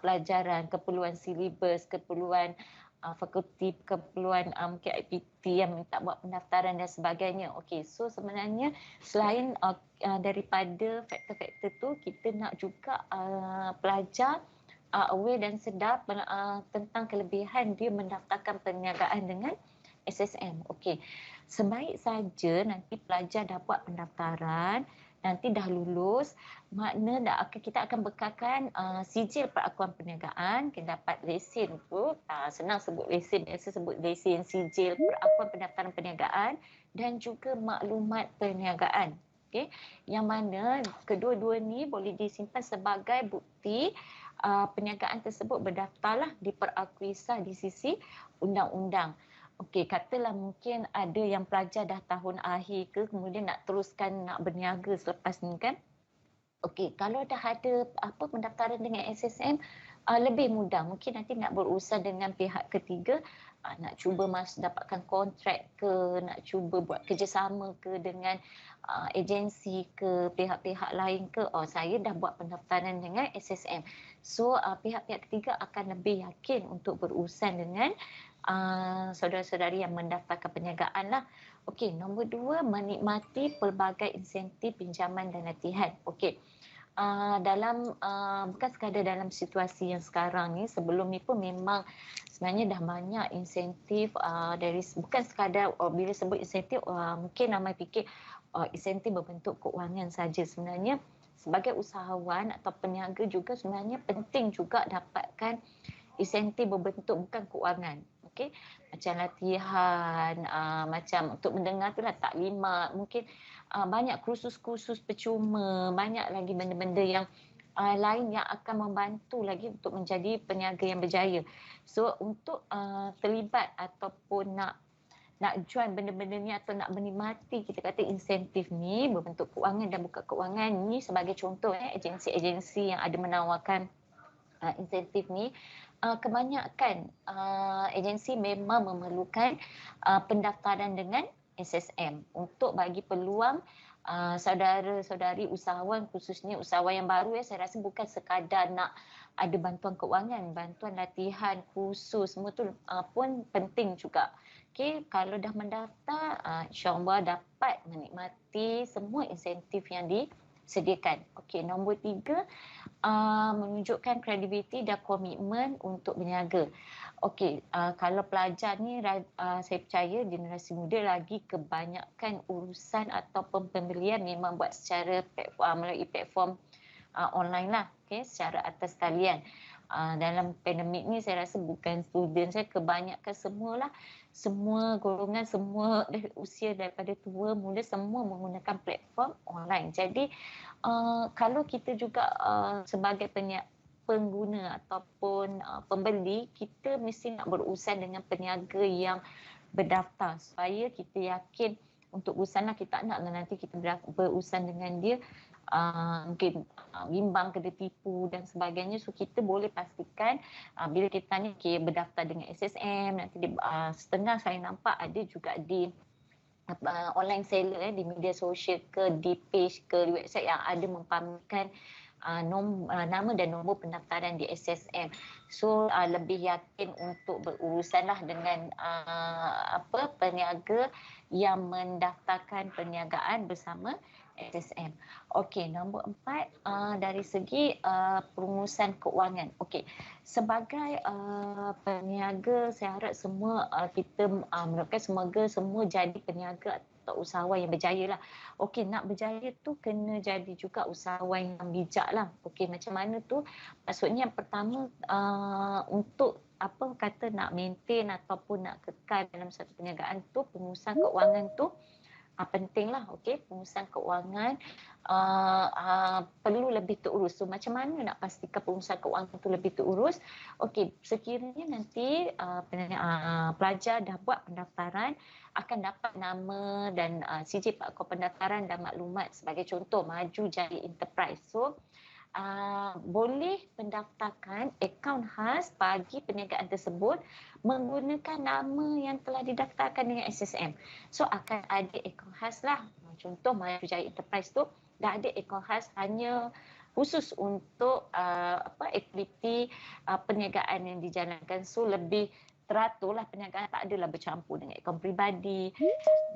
pelajaran, keperluan silibus, keperluan fakulti, keperluan mungkin aktiviti yang minta buat pendaftaran dan sebagainya. Okey, so sebenarnya selain daripada faktor-faktor tu, kita nak juga pelajar aware dan sedar tentang kelebihan dia mendaftarkan perniagaan dengan SSM. Okey, sebaik saja nanti pelajar dah buat pendaftaran, nanti dah lulus, makna kita akan bekalkan sijil perakuan perniagaan, kita dapat lesen tu, senang sebut lesen, biasa sebut lesen, sijil perakuan pendaftaran perniagaan dan juga maklumat perniagaan. Okey, yang mana kedua-dua ni boleh disimpan sebagai bukti perniagaan tersebut berdaftarlah diperakui sah di sisi undang-undang. Okey, katalah mungkin ada yang pelajar dah tahun akhir ke, kemudian nak teruskan nak berniaga selepas ni kan. Okey, kalau dah ada pendaftaran dengan SSM, lebih mudah. Mungkin nanti nak berurusan dengan pihak ketiga, nak cuba dapatkan kontrak ke, nak cuba buat kerjasama ke dengan agensi ke, pihak-pihak lain ke. Oh, saya dah buat pendaftaran dengan SSM. So, pihak-pihak ketiga akan lebih yakin untuk berurusan dengan saudara-saudari yang mendaftarkan perniagaan lah. Okey, nombor 2, menikmati pelbagai insentif pinjaman dan latihan. Okey, dalam bukan sekadar dalam situasi yang sekarang ni, sebelum ni pun memang sebenarnya dah banyak insentif dari bukan sekadar bila sebut insentif mungkin ramai fikir insentif berbentuk keuangan saja. Sebenarnya sebagai usahawan atau peniaga juga sebenarnya penting juga dapatkan insentif berbentuk bukan keuangan. Okey, macam latihan, macam untuk mendengar tu lah taklimat, mungkin banyak kursus-kursus percuma, banyak lagi benda-benda yang lain yang akan membantu lagi untuk menjadi peniaga yang berjaya. So untuk terlibat ataupun nak join benda-benda ni atau nak menikmati kita kata insentif ni berbentuk keuangan dan bukan keuangan ni, sebagai contoh agensi-agensi yang ada menawarkan insentif ni, kebanyakan agensi memang memerlukan pendaftaran dengan SSM untuk bagi peluang saudara-saudari usahawan, khususnya usahawan yang baru, saya rasa bukan sekadar nak ada bantuan keuangan, bantuan latihan khusus, semua tu pun penting juga. Okey, kalau dah mendaftar, insya-Allah dapat menikmati semua insentif yang disediakan. Okey, nombor 3, menunjukkan kredibiliti dan komitmen untuk berniaga. Okey, kalau pelajar ni saya percaya generasi muda lagi kebanyakan urusan ataupun pembelian memang buat secara melalui platform online lah, okey, secara atas talian. Dalam pandemik ni saya rasa bukan student saya, kebanyakan semualah, semua golongan, semua usia daripada tua muda semua menggunakan platform online. Jadi kalau kita juga sebagai pengguna ataupun pembeli, kita mesti nak berurusan dengan peniaga yang berdaftar supaya kita yakin untuk urusan lah, kita tak nak nanti kita berurusan dengan dia mungkin bimbang, kena tipu dan sebagainya. So kita boleh pastikan bila kita tanya berdaftar dengan SSM, nanti dia, setengah saya nampak ada juga di online seller di media sosial ke, di page ke, di website yang ada mempamerkan nama dan nombor pendaftaran di SSM. So lebih yakin untuk berurusanlah dengan peniaga yang mendaftarkan perniagaan bersama SSM. Okey, nombor 4, dari segi perumusan keuangan. Okey, sebagai peniaga, saya harap semua kita mendoakan semoga semua jadi peniaga atau usahawan yang berjaya lah. Okey, nak berjaya tu kena jadi juga usahawan yang bijak lah. Okey, macam mana tu? Maksudnya yang pertama untuk nak maintain ataupun nak kekal dalam satu perniagaan tu, pengurusan keuangan tu pentinglah. Okey, pengurusan keuangan perlu lebih terurus. So macam mana nak pastikan pengurusan keuangan tu lebih terurus? Okey, sekiranya nanti pelajar dah buat pendaftaran, akan dapat nama dan CJ Pak Kod Pendaftaran dan Maklumat, sebagai contoh Maju Jaya Enterprise. So boleh pendaftarkan akaun khas bagi perniagaan tersebut menggunakan nama yang telah didaftarkan dengan SSM. So akan ada akaun khas lah. Contoh Maju Jaya Enterprise tu dah ada akaun khas hanya khusus untuk aktiviti perniagaan yang dijalankan. So lebih teratur lah perniagaan, tak adalah bercampur dengan akaun peribadi,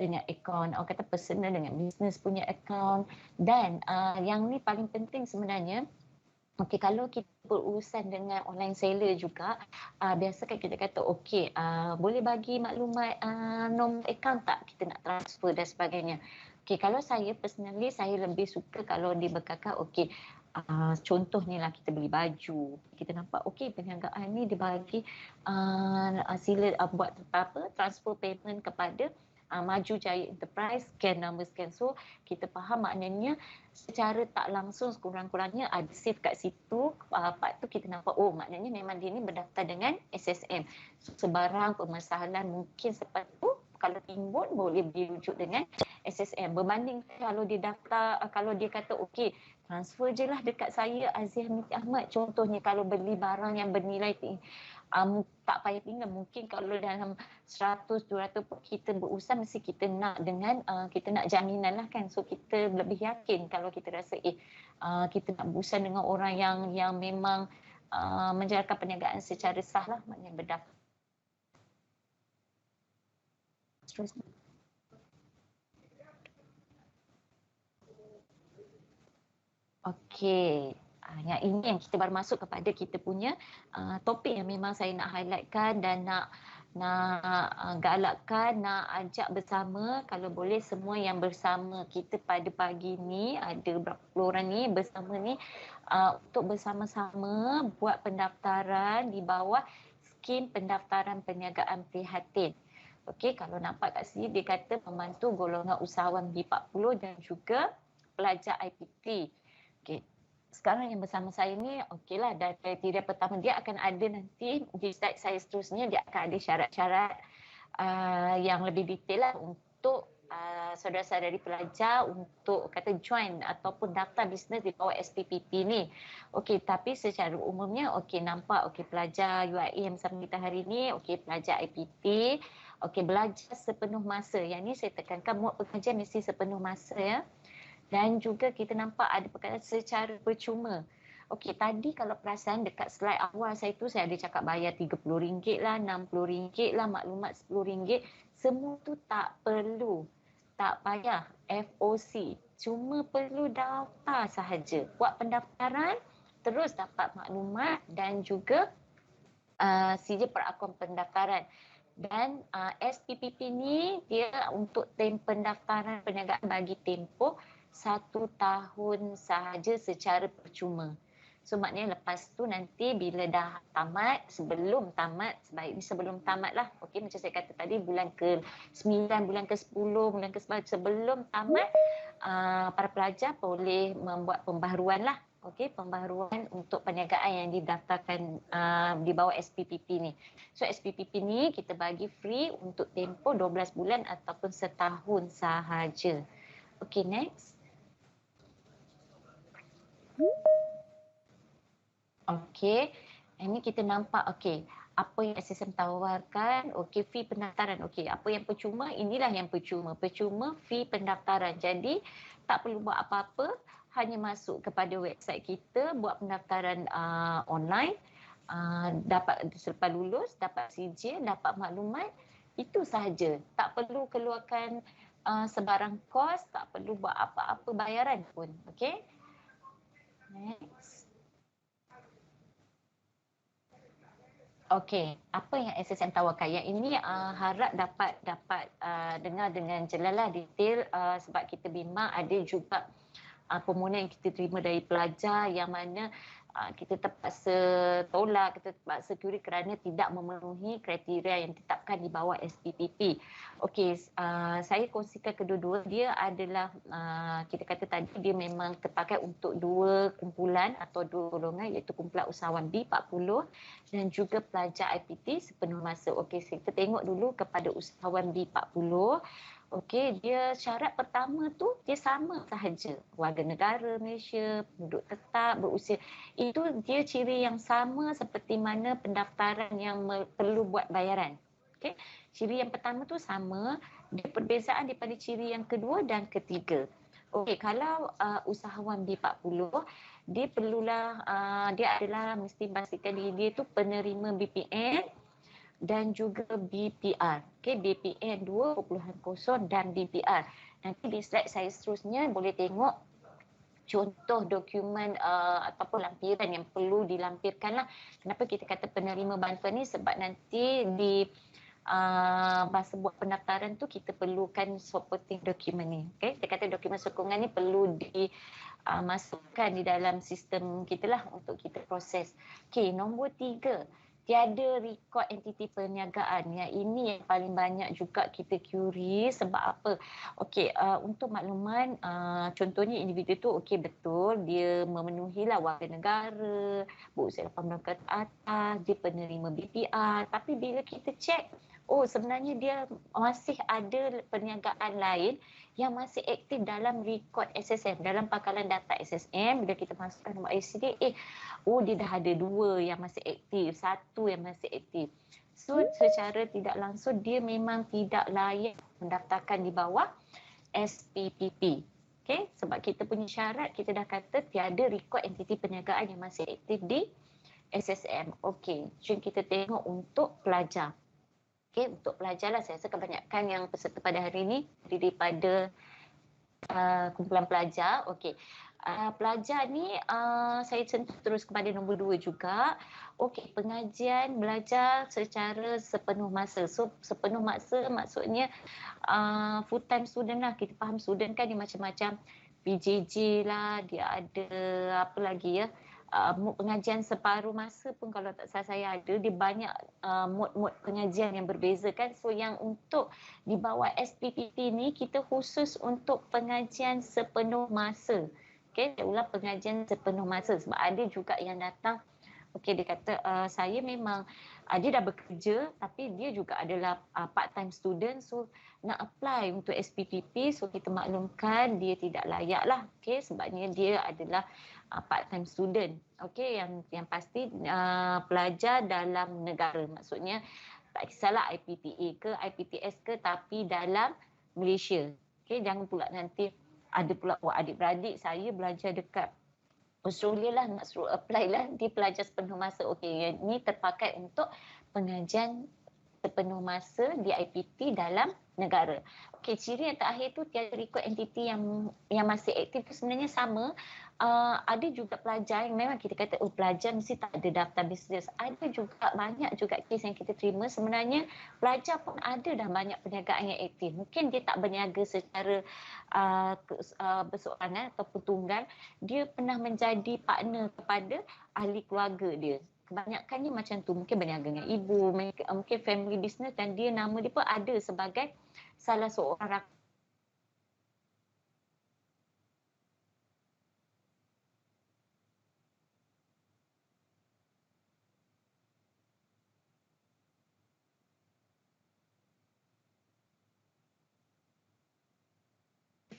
dengan akaun orang kata personal, dengan bisnes punya akaun. Dan yang ni paling penting sebenarnya, okey, kalau kita berurusan dengan online seller juga, biasakan kita kata okey, boleh bagi maklumat nombor akaun tak, kita nak transfer dan sebagainya. Okey, kalau saya personally, saya lebih suka kalau dia berkakak, okey, contoh ni lah, kita beli baju, kita nampak okey perniagaan ni dia bagi sila buat transfer payment kepada Maju Jaya Enterprise, scan nama scan. So kita faham maknanya secara tak langsung sekurang-kurangnya ada save kat situ. Part tu kita nampak, oh maknanya memang dia ni berdaftar dengan SSM. So, sebarang permasalahan mungkin seperti tu kalau timbul boleh dirujuk dengan SSM. Berbanding kalau dia daftar, kalau dia kata okey, transfer je lah dekat saya Aziz Hamiti Ahmad. Contohnya kalau beli barang yang bernilai tak payah tinggal, mungkin kalau dalam 100-200 kita berurusan, mesti kita nak dengan kita nak jaminan lah kan. So kita lebih yakin kalau kita rasa kita nak berurusan dengan orang yang memang menjalankan perniagaan secara sah lah, maknanya berdaftar. Okey, yang ini yang kita baru masuk kepada kita punya topik yang memang saya nak highlightkan dan nak galakkan, nak ajak bersama, kalau boleh semua yang bersama kita pada pagi ni, ada berapa puluh orang ni bersama ni, untuk bersama-sama buat pendaftaran di bawah skim pendaftaran perniagaan prihatin. Okey, kalau nampak kat sini dia kata membantu golongan usahawan B40 dan juga pelajar IPT. Okey, sekarang yang bersama saya ni, okeylah, dan kriteria pertama dia akan ada nanti di slide saya seterusnya, dia akan ada syarat-syarat yang lebih detail lah untuk saudara-saudari pelajar untuk kata join ataupun daftar bisnes di bawah SPPP ni. Okey, tapi secara umumnya okey, nampak okey pelajar UIA yang bersama kita hari ni, okey pelajar IPT, Okey, belajar sepenuh masa. Yang ni saya tekankan muat pengajian mesti sepenuh masa ya. Dan juga kita nampak ada perkataan secara percuma. Okey, tadi kalau perasan dekat slide awal saya tu saya ada cakap bayar RM30 lah, RM60 lah, maklumat RM10. Semua tu tak perlu. Tak payah FOC. Cuma perlu daftar sahaja. Buat pendaftaran, terus dapat maklumat dan juga sijil perakon pendaftaran. Dan SPPP ni dia untuk pendaftaran perniagaan bagi tempoh 1 tahun sahaja secara percuma. So maknanya lepas tu nanti bila dah tamat, sebelum tamat, sebaiknya sebelum tamat lah. Okey, macam saya kata tadi bulan ke-9, bulan ke-10, bulan ke-11, sebelum tamat para pelajar boleh membuat pembaharuan lah. Okey, pembaharuan untuk perniagaan yang didaftarkan di bawah SPPP ni. So SPPP ni kita bagi free untuk tempoh 12 bulan ataupun setahun sahaja. Okey, next. Okey, ini kita nampak okey, apa yang SSM tawarkan, okey fee pendaftaran. Okey, apa yang percuma, inilah yang percuma. Percuma fee pendaftaran. Jadi tak perlu buat apa-apa, hanya masuk kepada website kita, buat pendaftaran online, dapat selepas lulus, dapat sijil, dapat maklumat, itu sahaja. Tak perlu keluarkan sebarang kos, tak perlu buat apa-apa bayaran pun. Okey. Next. Okey, apa yang SSM tawarkan? Yang ini harap dapat dengar dengan jelas lah detail sebab kita bimbang ada juga permohonan yang kita terima dari pelajar yang mana kita terpaksa tolak, kita terpaksa curi kerana tidak memenuhi kriteria yang ditetapkan di bawah SPPP. Okey, saya kongsikan kedua-dua. Dia adalah, kita kata tadi dia memang terpakai untuk dua kumpulan atau dua golongan iaitu kumpulan usahawan B40 dan juga pelajar IPT sepenuh masa. Okey, kita tengok dulu kepada usahawan B40. Okey, dia syarat pertama tu dia sama sahaja. Warga negara Malaysia, penduduk tetap, berusia. Itu dia ciri yang sama seperti mana pendaftaran yang perlu buat bayaran. Okey, ciri yang pertama tu sama. Dia perbezaan daripada ciri yang kedua dan ketiga. Okey, kalau usahawan B40, dia perlulah, dia adalah mesti pastikan diri dia tu penerima BPN dan juga BPR. Okey, BPN 2.0 dan BPR. Nanti di slide saya seterusnya boleh tengok contoh dokumen ataupun lampiran yang perlu dilampirkan lah. Kenapa kita kata penerima bantuan ni? Sebab nanti di masa buat pendaftaran tu kita perlukan supporting dokumen ni. Okay? Kita kata dokumen sokongan ni perlu dimasukkan di dalam sistem kita lah untuk kita proses. Okay, nombor 3. Tiada rekod entiti perniagaan. Yang ini yang paling banyak juga kita curi. Sebab apa? Okey, untuk makluman, contohnya individu tu okey betul, dia memenuhilah warga negara, berusia 18 ke atas, dia penerima BPR. Tapi bila kita cek, oh sebenarnya dia masih ada perniagaan lain yang masih aktif dalam rekod SSM, dalam pangkalan data SSM. Bila kita masukkan nombor ICD, oh dia dah ada 2 yang masih aktif, 1 yang masih aktif. So secara tidak langsung dia memang tidak layak mendaftarkan di bawah SPPP. Okay? Sebab kita punya syarat, kita dah kata tiada rekod entiti perniagaan yang masih aktif di SSM. Okey, jom kita tengok untuk pelajar. Okey, untuk pelajar lah, saya rasa kebanyakan yang peserta pada hari ini daripada kumpulan pelajar. Okey, pelajar ni saya sentuh terus kepada nombor 2 juga. Okey, pengajian belajar secara sepenuh masa. So sepenuh masa maksudnya full time student lah. Kita faham student kan dia macam-macam. PJJ lah, dia ada apa lagi ya, pengajian separuh masa pun kalau tak salah saya ada. Dia banyak mod-mod pengajian yang berbeza kan. So yang untuk di bawah SPPP ni kita khusus untuk pengajian sepenuh masa. Okay, saya ulang, pengajian sepenuh masa. Sebab ada juga yang datang, okay, dia kata saya memang dia dah bekerja tapi dia juga adalah part time student, so nak apply untuk SPPP. So kita maklumkan dia tidak layak lah, okay, sebabnya dia adalah part time student. Okay, yang pasti pelajar dalam negara, maksudnya tak kisahlah IPTA ke IPTS ke, tapi dalam Malaysia. Okay, jangan pula nanti ada pula adik-beradik saya belajar dekat Australia lah, nak suruh apply lah, dia pelajar sepenuh masa. Okey, ini terpakai untuk pengajian sepenuh masa di IPT dalam negara. Okey, ciri yang terakhir tu tiada record entiti yang masih aktif tu sebenarnya sama. Ada juga pelajar yang memang kita kata pelajar mesti tak ada daftar bisnes. Ada juga banyak juga kes yang kita terima sebenarnya pelajar pun ada dah banyak perniagaan yang aktif. Mungkin dia tak berniaga secara berseorangan ataupun tunggal, dia pernah menjadi partner kepada ahli keluarga dia. Kebanyakannya macam tu, mungkin berniaga dengan ibu, mungkin family business, dan dia nama dia pun ada sebagai salah seorang rakan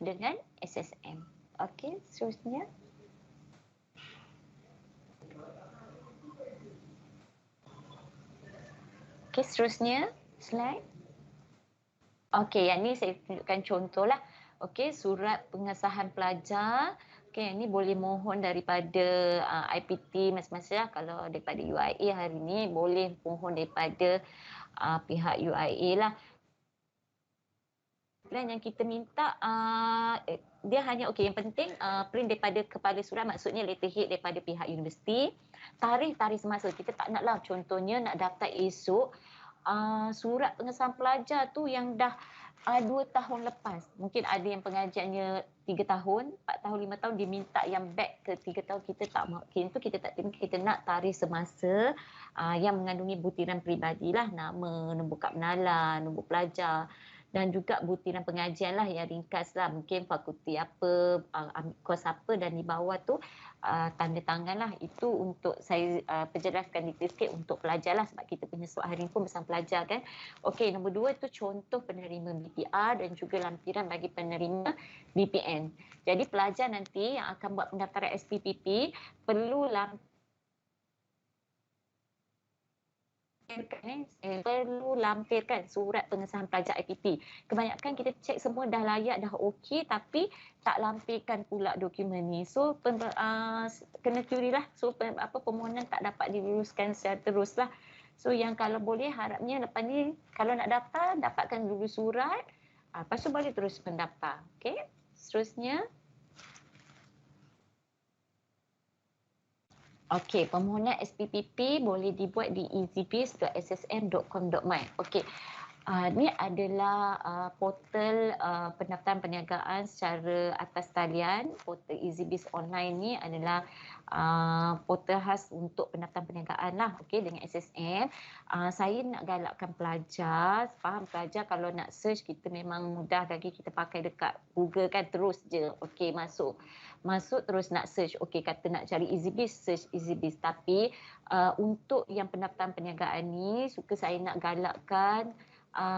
dengan SSM. Okey, seterusnya. Okey, seterusnya slide. Okey, yang ni saya tunjukkan contoh lah. Okey, surat pengesahan pelajar. Okey, yang ni boleh mohon daripada IPT masing-masing lah. Kalau daripada UIA hari ni boleh mohon daripada pihak UIA lah. Plan yang kita minta dia hanya yang penting print daripada kepala surat, maksudnya letterhead daripada pihak universiti, tarikh semasa. Kita tak naklah contohnya nak daftar esok, surat pengesahan pelajar tu yang dah 2 tahun lepas. Mungkin ada yang pengajiannya 3 tahun, 4 tahun, 5 tahun, dia minta yang back ke 3 tahun. Kita tak mahu, kita tak terima. Kita nak tarikh semasa yang mengandungi butiran peribadi lah, nama, nombor kad penalan, nombor pelajar, dan juga butiran pengajian lah yang ringkas lah, mungkin fakulti apa, ambil kos apa, dan di bawah tu tanda tangan lah. Itu untuk saya perjelaskan detail sikit untuk pelajar lah, sebab kita punya soal hari ni pun bersama pelajar kan. Okey, nombor 2 tu contoh penerima BPR dan juga lampiran bagi penerima BPN. Jadi pelajar nanti yang akan buat pendaftaran SPPP perlu lampirkan surat pengesahan pelajar IPT. Kebanyakan kita cek semua dah layak, dah okey, tapi tak lampirkan pula dokumen ni. So kena curi lah. So permohonan tak dapat diluluskan secara terus lah. So yang kalau boleh harapnya lepas ni kalau nak daftar, dapatkan dulu surat, lepas tu boleh terus mendaftar. Okey, seterusnya. Okey, permohonan SPPP boleh dibuat di easybiz.ssm.com.my. Okey, ni adalah portal pendaftaran perniagaan secara atas talian. Portal EasyBiz online ni adalah portal khas untuk pendaftaran perniagaan lah, okey, dengan SSM. Saya nak galakkan pelajar, faham pelajar kalau nak search kita memang mudah lagi, kita pakai dekat Google kan, terus je okey masuk terus nak search, okey kata nak cari EasyBiz, search EasyBiz. Tapi untuk yang pendaftaran perniagaan ni suka saya nak galakkan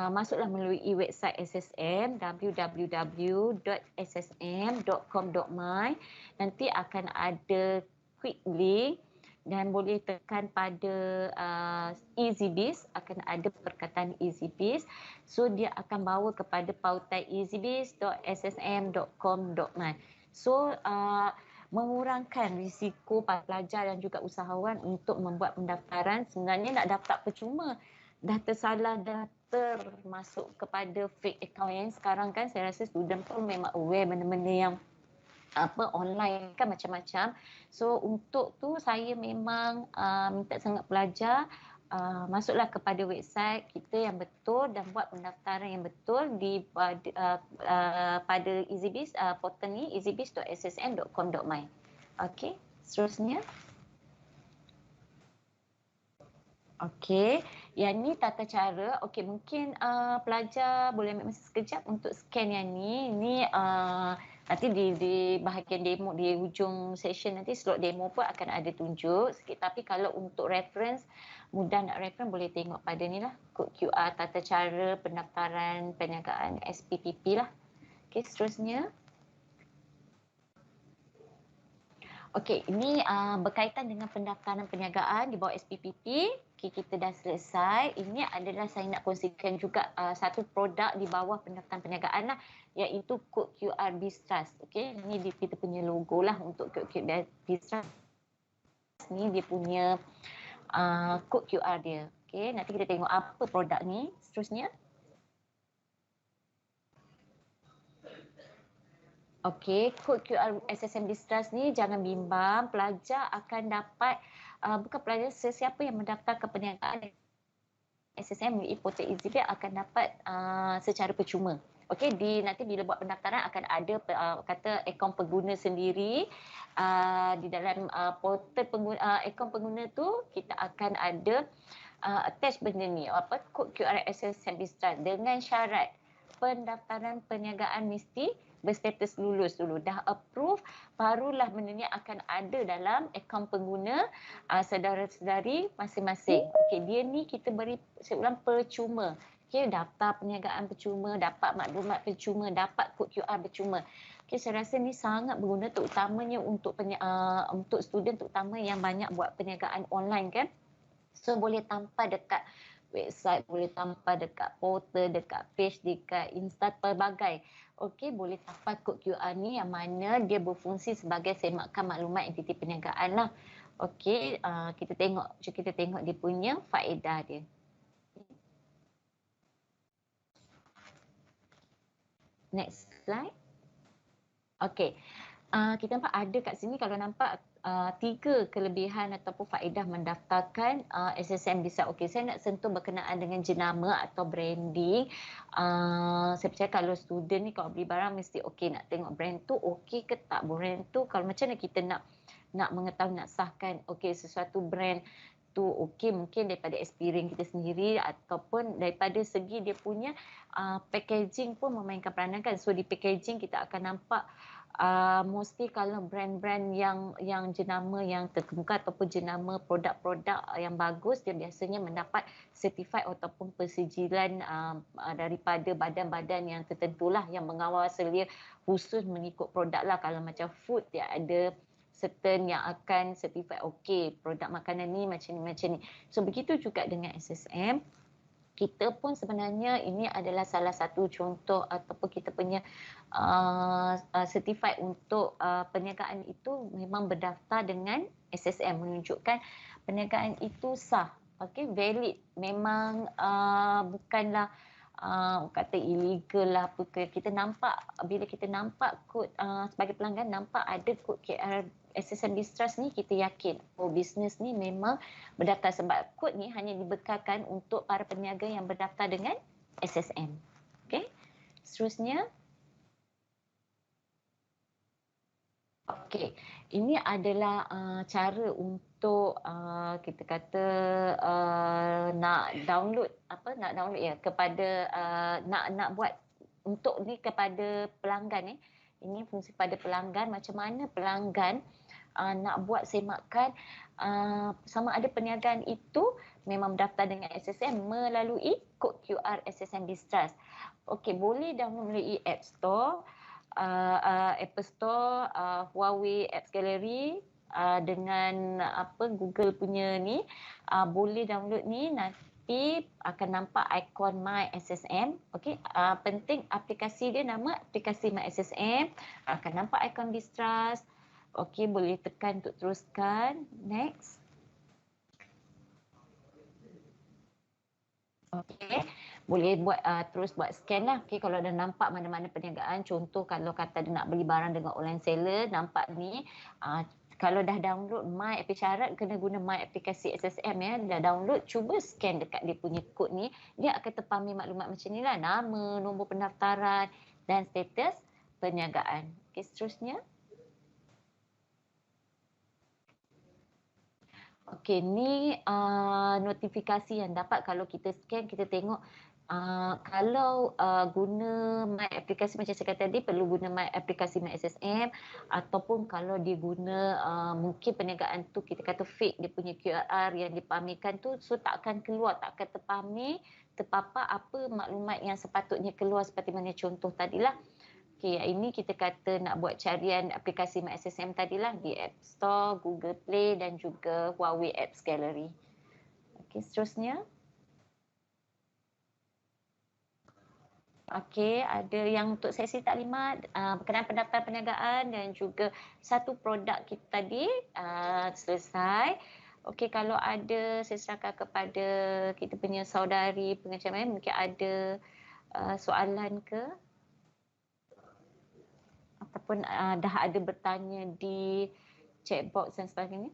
masuklah melalui website SSM, www.ssm.com.my. Nanti akan ada quick link dan boleh tekan pada EasyBiz, akan ada perkataan EasyBiz. So dia akan bawa kepada pautan easybiz.ssm.com.my. So mengurangkan risiko para pelajar dan juga usahawan untuk membuat pendaftaran. Sebenarnya nak daftar percuma, dah tersalah, dah termasuk kepada fake account yang sekarang kan. Saya rasa student pun memang aware benda-benda yang online kan macam-macam. So untuk tu saya memang minta sangat pelajar masuklah kepada website kita yang betul dan buat pendaftaran yang betul di pada EasyBiz, portal ni easybiz.ssm.com.my. Okey, seterusnya. Okey, yang ni tata cara. Okey, mungkin pelajar boleh ambil masa sekejap untuk scan yang ni. Ni nanti di bahagian demo, di hujung session nanti slot demo pun akan ada tunjuk sikit. Tapi kalau untuk reference, mudah nak reference boleh tengok pada ni lah, kod QR tata cara pendaftaran perniagaan SPPP lah. Okey, seterusnya. Okey, ini berkaitan dengan pendaftaran perniagaan di bawah SPPT. Okay, kita dah selesai. Ini adalah saya nak kongsikan juga satu produk di bawah pendaftaran perniagaan lah, iaitu kod QR Biztrust. Okey, ini kita punya logo lah untuk kod QR Biztrust. Ni dia punya kod QR dia. Okey, nanti kita tengok apa produk ni seterusnya. Okey, kod QR SSM Biztrust ni jangan bimbang, pelajar akan dapat, bukan pelajar, sesiapa yang mendaftar ke perniagaan SSM melalui portal EasyPay akan dapat secara percuma. Okey, nanti bila buat pendaftaran akan ada kata akaun pengguna sendiri. Di dalam portal pengguna, akaun pengguna tu kita akan ada attach benda ni, kod QR SSM Biztrust dengan syarat pendaftaran perniagaan mesti berstatus lulus dulu. Dah approve, barulah benda ni akan ada dalam akaun pengguna saudara-saudari masing-masing. Okey, dia ni kita beri sebulan percuma. Okey, daftar perniagaan percuma, dapat maklumat percuma, dapat kod QR percuma. Okey, saya rasa ni sangat berguna terutamanya untuk student terutama yang banyak buat perniagaan online kan. So boleh tampal dekat website, boleh tampal dekat portal, dekat page, dekat Insta, pelbagai. Okey, boleh tampal kod QR ni yang mana dia berfungsi sebagai semakan maklumat entiti perniagaan lah. Okey, kita tengok dia punya faedah dia. Next slide. Okey, kita nampak ada kat sini, kalau nampak 3 kelebihan ataupun faedah mendaftarkan SSM Biztrust. Okey, saya nak sentuh berkenaan dengan jenama atau branding. Saya percaya kalau student ni kalau beli barang mesti okey, nak tengok brand tu okey ke tak. Brand tu kalau macam mana kita nak mengetahui, nak sahkan okey sesuatu brand tu okey, mungkin daripada experience kita sendiri ataupun daripada segi dia punya packaging pun memainkan peranan kan. So di packaging kita akan nampak mostly kalau brand-brand yang jenama yang terkemuka ataupun jenama produk-produk yang bagus, dia biasanya mendapat certified ataupun persijilan daripada badan-badan yang tertentulah yang mengawal selia khusus mengikut produk lah. Kalau macam food, dia ada certain yang akan certified okey, produk makanan ni macam ni. So begitu juga dengan SSM. Kita pun sebenarnya ini adalah salah satu contoh ataupun kita punya certified untuk perniagaan itu memang berdaftar dengan SSM, menunjukkan perniagaan itu sah, okey, valid, memang bukanlah kata illegal lah apa ke. Kita nampak, bila kita nampak kod sebagai pelanggan nampak ada kod QR SSM Biztrust ni, kita yakin bisnes ni memang berdaftar, sebab kod ni hanya dibekalkan untuk para peniaga yang berdaftar dengan SSM. Okey, seterusnya. Okey, ini adalah cara untuk kita kata nak download ya kepada nak buat untuk ni kepada pelanggan. Ini fungsi pada pelanggan, macam mana pelanggan nak buat semakan sama ada perniagaan itu memang berdaftar dengan SSM melalui kod QR SSM Biztrust. Okey, boleh download melalui App Store, Apple Store, Huawei Apps Gallery, dengan Google punya ni, boleh download ni. Nanti akan nampak ikon My SSM. Okey, penting aplikasi dia, nama aplikasi My SSM, akan nampak ikon Biztrust. Okey, boleh tekan untuk teruskan. Next. Okey, boleh buat terus buat scan lah. Okey, kalau dah nampak mana-mana perniagaan, contoh kalau kata dia nak beli barang dengan online seller, nampak ni. Kalau dah download My aplikasi, syarat kena guna My aplikasi SSM ya. Dah download, cuba scan dekat dia punya kod ni, dia akan terpami maklumat macam ni lah, nama, nombor pendaftaran dan status perniagaan. Okey, seterusnya. Okey, ni notifikasi yang dapat kalau kita scan, kita tengok kalau guna My aplikasi macam saya kata tadi, perlu guna My aplikasi My SSM, ataupun kalau dia guna mungkin perniagaan tu kita kata fake, dia punya QR yang dipamerkan tu, so tak akan keluar, tak akan terpapar apa maklumat yang sepatutnya keluar seperti mana contoh tadilah. Okey, ini kita kata nak buat carian aplikasi MySSM tadilah di App Store, Google Play dan juga Huawei Apps Gallery. Okey, seterusnya. Okey, ada yang untuk sesi taklimat berkenaan pendaftaran perniagaan dan juga satu produk kita tadi selesai. Okey, kalau ada saya serahkan kepada kita punya saudari pengajar lain, mungkin ada soalan ke? Ataupun dah ada bertanya di chat box dan sebagainya?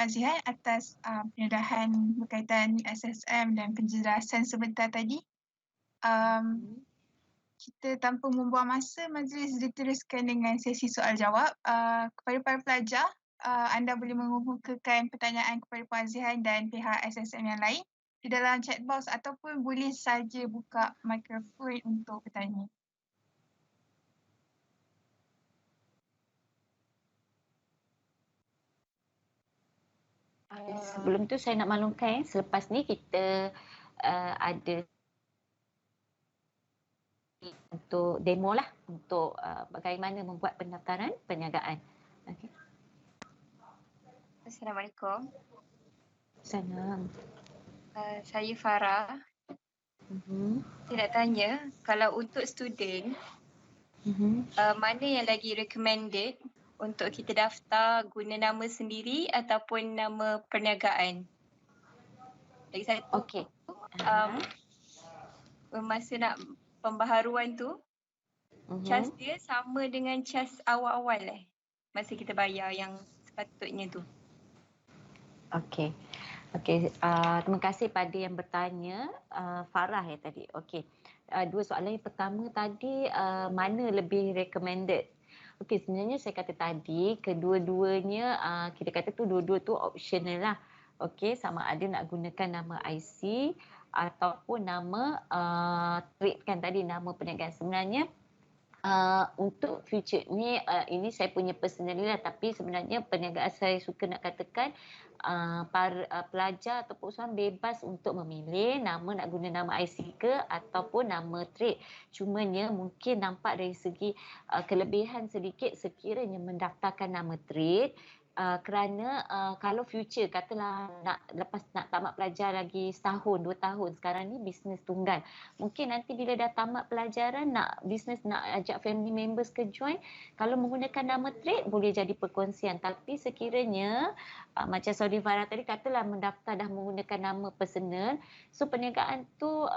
Zihan atas pendedahan berkaitan SSM dan penjelasan sebentar tadi. Kita tanpa membuang masa, majlis diteruskan dengan sesi soal jawab. Kepada para pelajar, anda boleh mengemukakan pertanyaan kepada Puan Zihan dan pihak SSM yang lain di dalam chat box ataupun boleh saja buka mikrofon untuk bertanya. Sebelum tu saya nak maklumkan selepas ni kita ada untuk demo lah untuk bagaimana membuat pendaftaran perniagaan. Okay. Assalamualaikum. Salam. Saya Farah. Saya nak tanya, kalau untuk student, mana yang lagi recommended untuk kita daftar guna nama sendiri ataupun nama perniagaan? Lagi satu, Okey. masa nak pembaharuan tu, cas dia sama dengan cas awal-awal masa kita bayar yang sepatutnya tu. Okey. Terima kasih pada yang bertanya, Farah ya tadi. Okey. Dua soalan yang pertama tadi, mana lebih recommended? Okey, sebenarnya saya kata tadi kedua-duanya kita kata tu dua-dua tu optional lah. Okey, sama ada nak gunakan nama IC ataupun nama trade kan tadi, nama perniagaan. Sebenarnya untuk future ni ini saya punya personally lah, tapi sebenarnya perniagaan saya suka nak katakan para pelajar ataupun usahawan bebas untuk memilih nama nak guna nama IC ke ataupun nama trade. Cumanya mungkin nampak dari segi kelebihan sedikit sekiranya mendaftarkan nama trade. Kerana kalau future katalah lepas nak tamat pelajar lagi setahun, 2 tahun, sekarang ni bisnes tunggal. Mungkin nanti bila dah tamat pelajaran nak bisnes, nak ajak family members ke join, kalau menggunakan nama trade boleh jadi perkongsian. Tapi sekiranya macam Saudi Farah tadi katalah mendaftar dah menggunakan nama personal, so perniagaan tu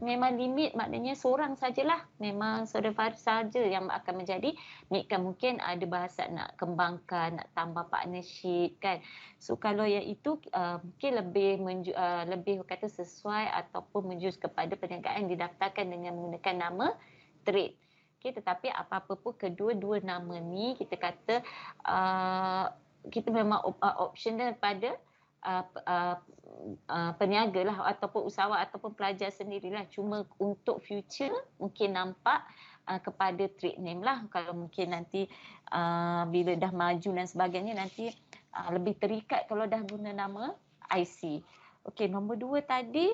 memang limit, maknanya seorang sajalah, memang Saudi Farah saja yang akan menjadi mungkin ada bahasa nak kembangkan, nak tambah partnership kan. So kalau yang itu mungkin lebih kata sesuai ataupun menjurus kepada perniagaan yang didaftarkan dengan menggunakan nama trade. Okay, tetapi apa-apa pun kedua-dua nama ni kita kata kita memang optional pada peniaga lah ataupun usahawan ataupun pelajar sendirilah. Cuma untuk future mungkin nampak kepada trade name lah. Kalau mungkin nanti bila dah maju dan sebagainya nanti lebih terikat kalau dah guna nama IC. Okey, nombor 2 tadi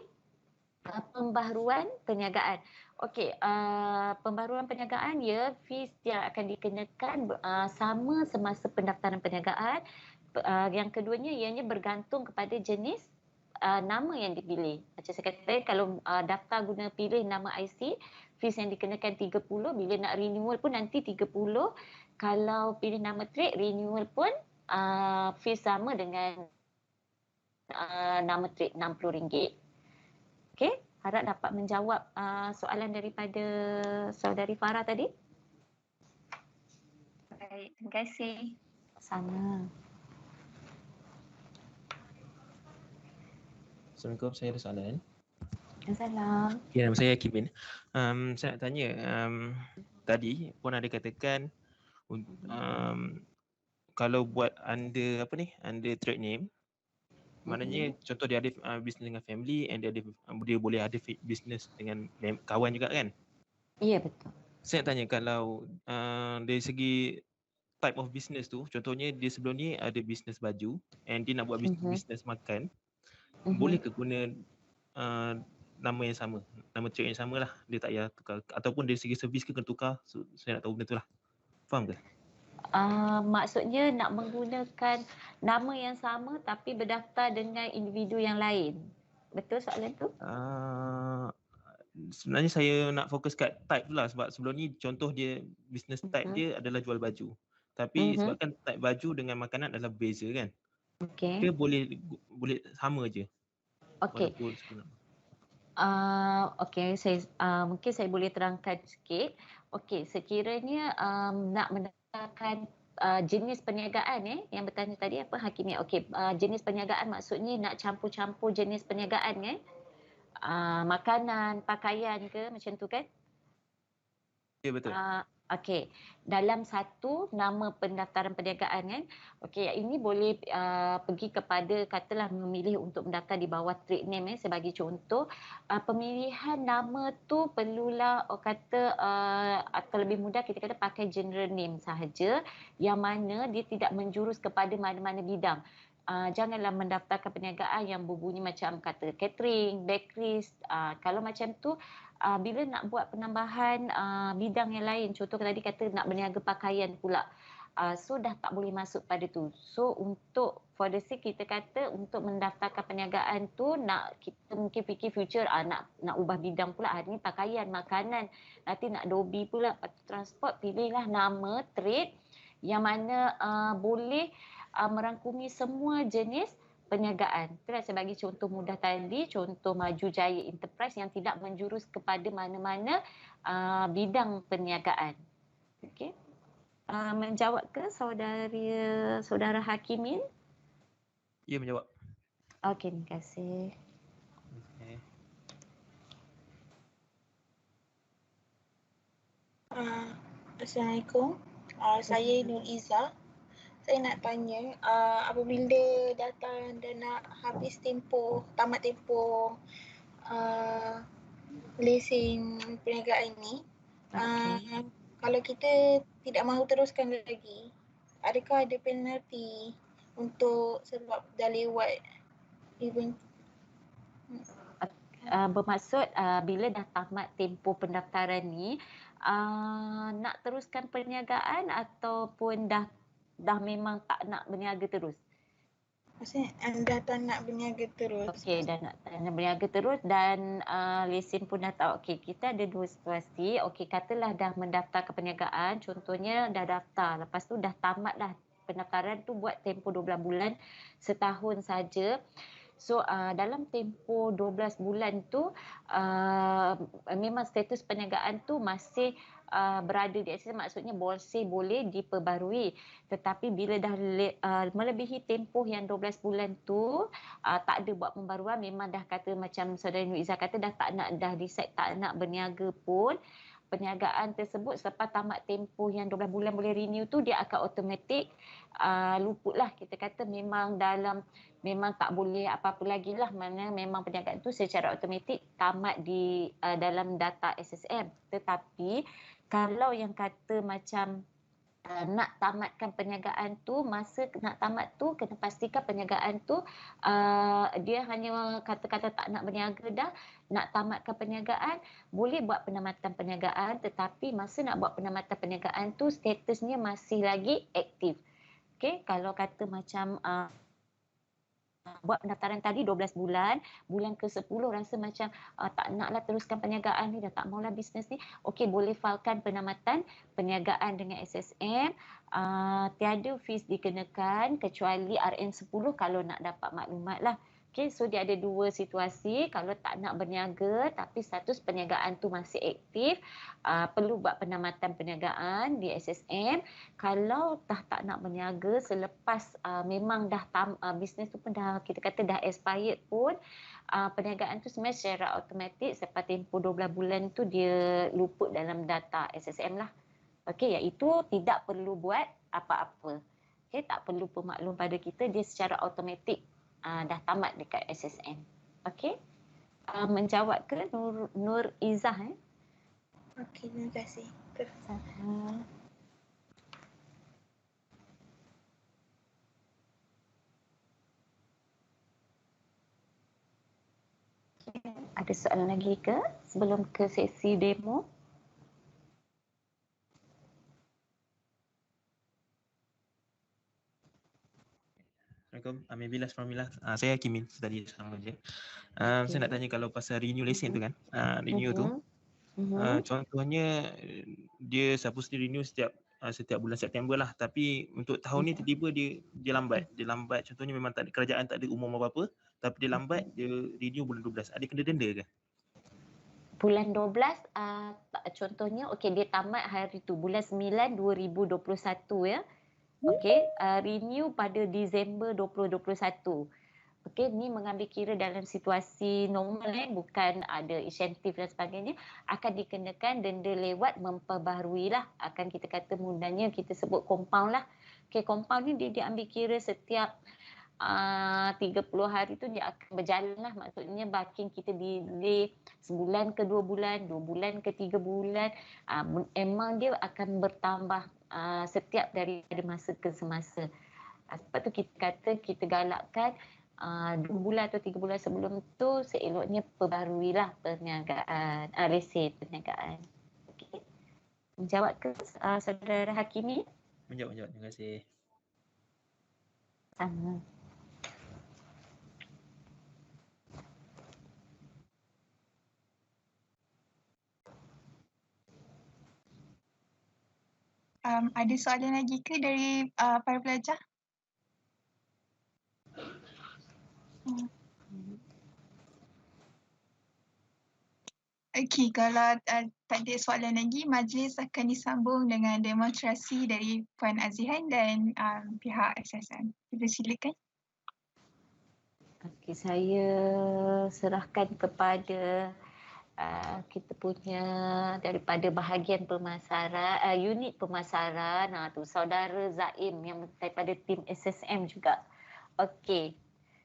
pembaharuan perniagaan. Okey, pembaharuan perniagaan ya, fees yang akan dikenakan sama semasa pendaftaran perniagaan. Yang keduanya ianya bergantung kepada jenis nama yang dipilih. Macam saya kata kalau daftar guna pilih nama IC, fees yang dikenakan 30, bila nak renewal pun nanti 30. Kalau pilih nama trade, renewal pun fees sama dengan nama trade RM60. Okey, harap dapat menjawab soalan daripada saudari Farah tadi. Baik, terima kasih. Sama. Assalamualaikum, saya ada soalan. Salam. Ya, nama saya Kimin. Saya nak tanya, tadi pun ada katakan kalau buat under trade name, maknanya contoh dia ada bisnes dengan family and dia boleh ada bisnes dengan kawan juga kan? Ya, betul. Saya nak tanya kalau dari segi type of business tu, contohnya dia sebelum ni ada business baju and dia nak buat business makan, boleh ke guna nama yang sama, nama trade yang sama lah, dia tak payah tukar, ataupun dari segi servis ke kena tukar, so saya nak tahu benda tu lah. Faham ke? Maksudnya nak menggunakan nama yang sama tapi berdaftar dengan individu yang lain. Betul soalan tu? Sebenarnya saya nak fokus kat type tu lah, sebab sebelum ni contoh dia business type dia adalah jual baju. Tapi sebabkan type baju dengan makanan adalah beza kan. Dia boleh sama je. Okey. Saya mungkin saya boleh terangkan sikit. Okey, sekiranya nak mendaftarkan jenis perniagaan yang bertanya tadi apa Hakimah. Okey, jenis perniagaan maksudnya nak campur-campur jenis perniagaan makanan, pakaian ke macam tu kan? Ya, betul. Okey, dalam satu nama pendaftaran perniagaan kan. Okey, ini boleh pergi kepada katalah memilih untuk mendaftar di bawah trade name sebagai contoh. Pemilihan nama tu perlulah atau lebih mudah kita kata pakai general name sahaja yang mana dia tidak menjurus kepada mana-mana bidang. Janganlah mendaftarkan perniagaan yang berbunyi macam kata catering, bakeries. Kalau macam tu bila nak buat penambahan bidang yang lain, contoh tadi kata nak berniaga pakaian pula, so dah tak boleh masuk pada tu. So untuk for the sake kita kata untuk mendaftarkan perniagaan tu kita mungkin fikir future nak ubah bidang pula, hari ni pakaian, makanan, nanti nak dobi pula, transport, pilihlah nama trade yang mana boleh merangkumi semua jenis perniagaan. Itulah saya bagi contoh mudah tadi, contoh Maju Jaya Enterprise yang tidak menjurus kepada mana-mana bidang perniagaan. Okey. Menjawab ke saudara Hakimin? Ya, menjawab. Okey, terima kasih. Okay. Assalamualaikum. Saya Nur Izzah. Saya nak tanya, apabila datang dan nak tamat tempoh lesen perniagaan ni, kalau kita tidak mahu teruskan lagi, adakah ada penalti untuk sebab dah lewat event? Bermaksud bila dah tamat tempoh pendaftaran ni, nak teruskan perniagaan ataupun dah memang tak nak berniaga terus? Maksudnya anda tak nak berniaga terus. Okey, dah nak berniaga terus dan lesen pun dah tahu. Okey, kita ada dua situasi. Okey, katalah dah mendaftar ke perniagaan, contohnya dah daftar, lepas tu dah tamat dah pendaftaran tu buat tempoh 12 bulan, setahun saja. So dalam tempoh 12 bulan tu memang status perniagaan tu masih berada di SSM, maksudnya boleh diperbarui. Tetapi bila dah melebihi tempoh yang 12 bulan tu tak ada buat pembaruan, memang dah kata macam saudara Nur Izzah kata dah decide tak nak berniaga pun, perniagaan tersebut selepas tamat tempoh yang 12 bulan boleh renew tu dia akan automatik luputlah, kita kata memang tak boleh apa-apa lagi lah, mana memang perniagaan tu secara automatik tamat di dalam data SSM. Tetapi kalau yang kata macam nak tamatkan perniagaan tu, masa nak tamat tu kena pastikan perniagaan tu dia hanya kata-kata tak nak berniaga dah, nak tamatkan perniagaan, boleh buat penamatan perniagaan, tetapi masa nak buat penamatan perniagaan tu statusnya masih lagi aktif. Okey, kalau kata macam buat pendaftaran tadi 12 bulan, bulan ke-10 rasa macam tak naklah teruskan perniagaan ni, dah tak maulah bisnes ni, okey, boleh filekan penamatan perniagaan dengan SSM. Tiada fees dikenakan kecuali RN10 kalau nak dapat maklumat lah. Okey, so dia ada dua situasi. Kalau tak nak berniaga tapi status perniagaan tu masih aktif, perlu buat penamatan perniagaan di SSM. Kalau tak nak berniaga selepas memang dah bisnes tu pun dah kita kata dah expired pun, perniagaan tu sebenarnya secara automatik selepas tempoh 12 bulan tu dia luput dalam data SSM lah. Okey, iaitu tidak perlu buat apa-apa. Okey, tak perlu pemaklum pada kita, dia secara automatik dah tamat dekat SSM. Okey. Menjawab ke Nur Izzah? Okey, terima kasih. Ada soalan lagi ke sebelum ke sesi demo? Assalamualaikum. Maybe last from Milas. Saya Kimin tadi sama je. Saya nak tanya kalau pasal renew lesen tu kan. Renew tu. Contohnya dia supposedly renew setiap bulan September lah, tapi untuk tahun ni tiba-tiba dia lambat. Contohnya memang tak ada, kerajaan tak ada umum apa-apa, tapi dia lambat, dia renew bulan 12. Ada kena denda ke? Bulan 12 contohnya dia tamat hari tu bulan 9 2021 ya. Renew pada Disember 2021. Ni mengambil kira dalam situasi normal bukan ada insentif dan sebagainya, akan dikenakan denda lewat memperbaharui lah. Akan kita kata mudahnya kita sebut compound lah. Compound ni dia ambil kira setiap 30 hari tu dia akan berjalan lah. Maksudnya baking kita delay sebulan ke 2 bulan, 2 bulan ke 3 bulan. Memang dia akan bertambah setiap daripada masa ke semasa. Sebab tu kita kata kita galakkan 2 bulan atau 3 bulan sebelum tu seeloknya perbaharuilah perniagaan, lesen perniagaan. Okey. Menjawab ke saudara Hakimi? Menjawab. Terima kasih. Sama. Ada soalan lagi ke dari para pelajar? Okey, kalau tak ada soalan lagi, majlis akan disambung dengan demonstrasi dari Puan Azihan dan pihak SSM. Silakan. Okey, saya serahkan kepada kita punya daripada bahagian pemasaran, unit pemasaran, tu saudara Zaim yang daripada tim SSM juga. Okey.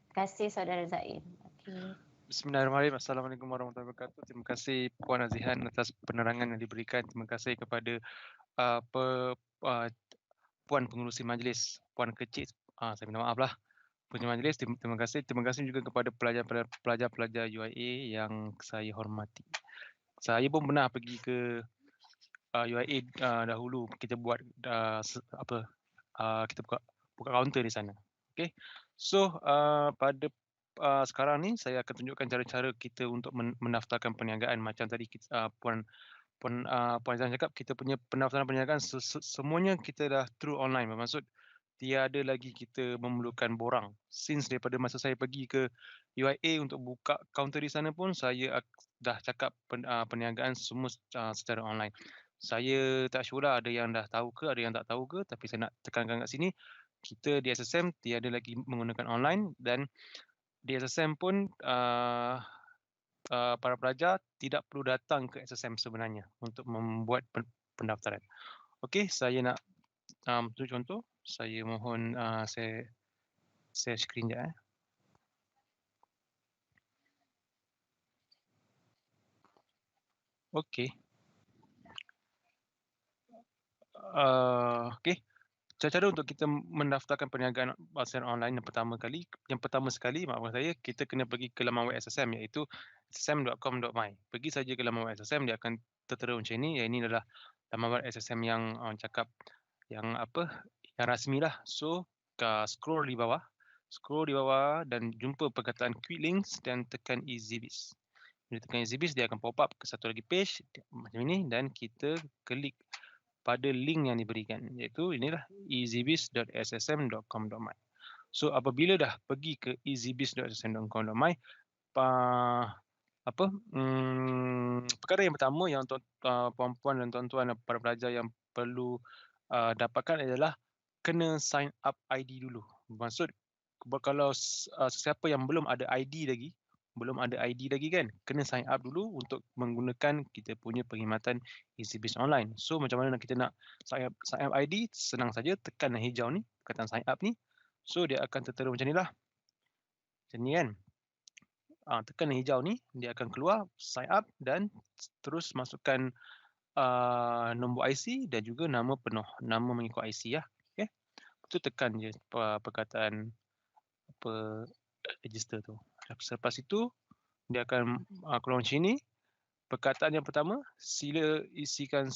Terima kasih saudara Zaim. Okey. Bismillahirrahmanirrahim. Assalamualaikum warahmatullahi wabarakatuh. Terima kasih Puan Azihan atas penerangan yang diberikan. Terima kasih kepada Puan Pengerusi Majlis, Puan Kecik, saya minta maaf lah, Pengerusi Majlis. Terima kasih. Terima kasih juga kepada pelajar-pelajar UIA yang saya hormati. Saya pun pernah pergi ke UIA dahulu. Kita buat kita buka kaunter di sana. Okay. So pada sekarang ni saya akan tunjukkan cara-cara kita untuk mendaftarkan perniagaan. Macam tadi Puan Azan cakap, kita punya pendaftaran perniagaan semuanya kita dah through online. Bermaksud tiada lagi kita memerlukan borang. Since daripada masa saya pergi ke UIA untuk buka kaunter di sana pun, saya dah cakap perniagaan semua secara online. Saya tak sure lah ada yang dah tahu ke, ada yang tak tahu ke, tapi saya nak tekankan kat sini, kita di SSM tiada lagi menggunakan online, dan di SSM pun para pelajar tidak perlu datang ke SSM sebenarnya untuk membuat pendaftaran. Okey, saya nak tunjuk contoh. Saya mohon saya screen sekejap. Okey. Okey. Cara-cara untuk kita mendaftarkan perniagaan secara online yang pertama sekali, maafkan saya, kita kena pergi ke laman web SSM, iaitu ssm.com.my. Pergi saja ke laman web SSM, dia akan tertera macam ini. Ini adalah laman web SSM yang cakap yang rasmi lah. So scroll di bawah dan jumpa perkataan quick links dan tekan EasyBiz. Bila tekan EasyBiz, dia akan pop up ke satu lagi page macam ini, dan kita klik pada link yang diberikan, iaitu inilah easybiz.ssm.com.my. So apabila dah pergi ke easybiz.ssm.com.my, perkara yang pertama yang puan-puan dan tuan-tuan para pelajar yang perlu dapatkan adalah kena sign up ID dulu. Maksud kalau sesiapa yang belum ada ID lagi kan, kena sign up dulu untuk menggunakan kita punya perkhidmatan EasyBiz online. So macam mana kita nak sign up ID? Senang saja, tekan yang hijau ni, perkataan sign up ni. So dia akan tertera macam ni lah. Macam ni kan. Tekan yang hijau ni, dia akan keluar sign up dan terus masukkan nombor IC dan juga nama penuh, nama mengikut IC lah. Okay. Itu tekan je perkataan register tu. Selepas itu Dia akan keluar macam ni. Perkataan yang pertama, sila isikan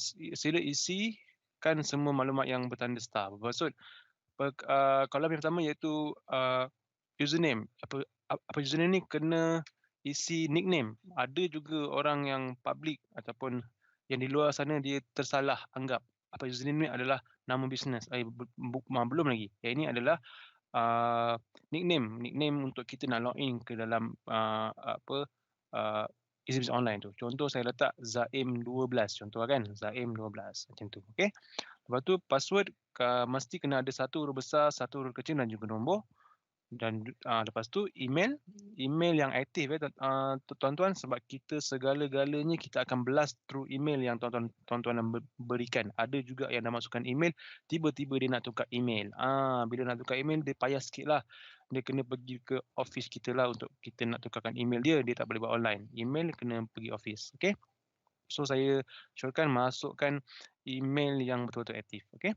semua maklumat yang bertanda star. Bermaksud kolam yang pertama iaitu username. Apa username ni kena isi nickname. Ada juga orang yang public ataupun yang di luar sana dia tersalah anggap apa username ni adalah nama bisnes. Belum lagi. Yang ini adalah nickname untuk kita nak login ke dalam business online tu. Contoh saya letak Zaim 12 contoh kan, Zaim 12 macam tu. Okey. Lepas tu password mesti kena ada satu huruf besar, satu huruf kecil dan juga nombor. Dan lepas tu email yang aktif tuan-tuan, sebab kita segala-galanya kita akan blast through email yang tuan-tuan berikan. Ada juga yang dah masukkan email, tiba-tiba dia nak tukar email. Bila nak tukar email dia payah sikit lah. Dia kena pergi ke office kita lah untuk kita nak tukarkan email dia tak boleh buat online. Email kena pergi office. Okay. So saya syorkan masukkan email yang betul-betul aktif. Okay.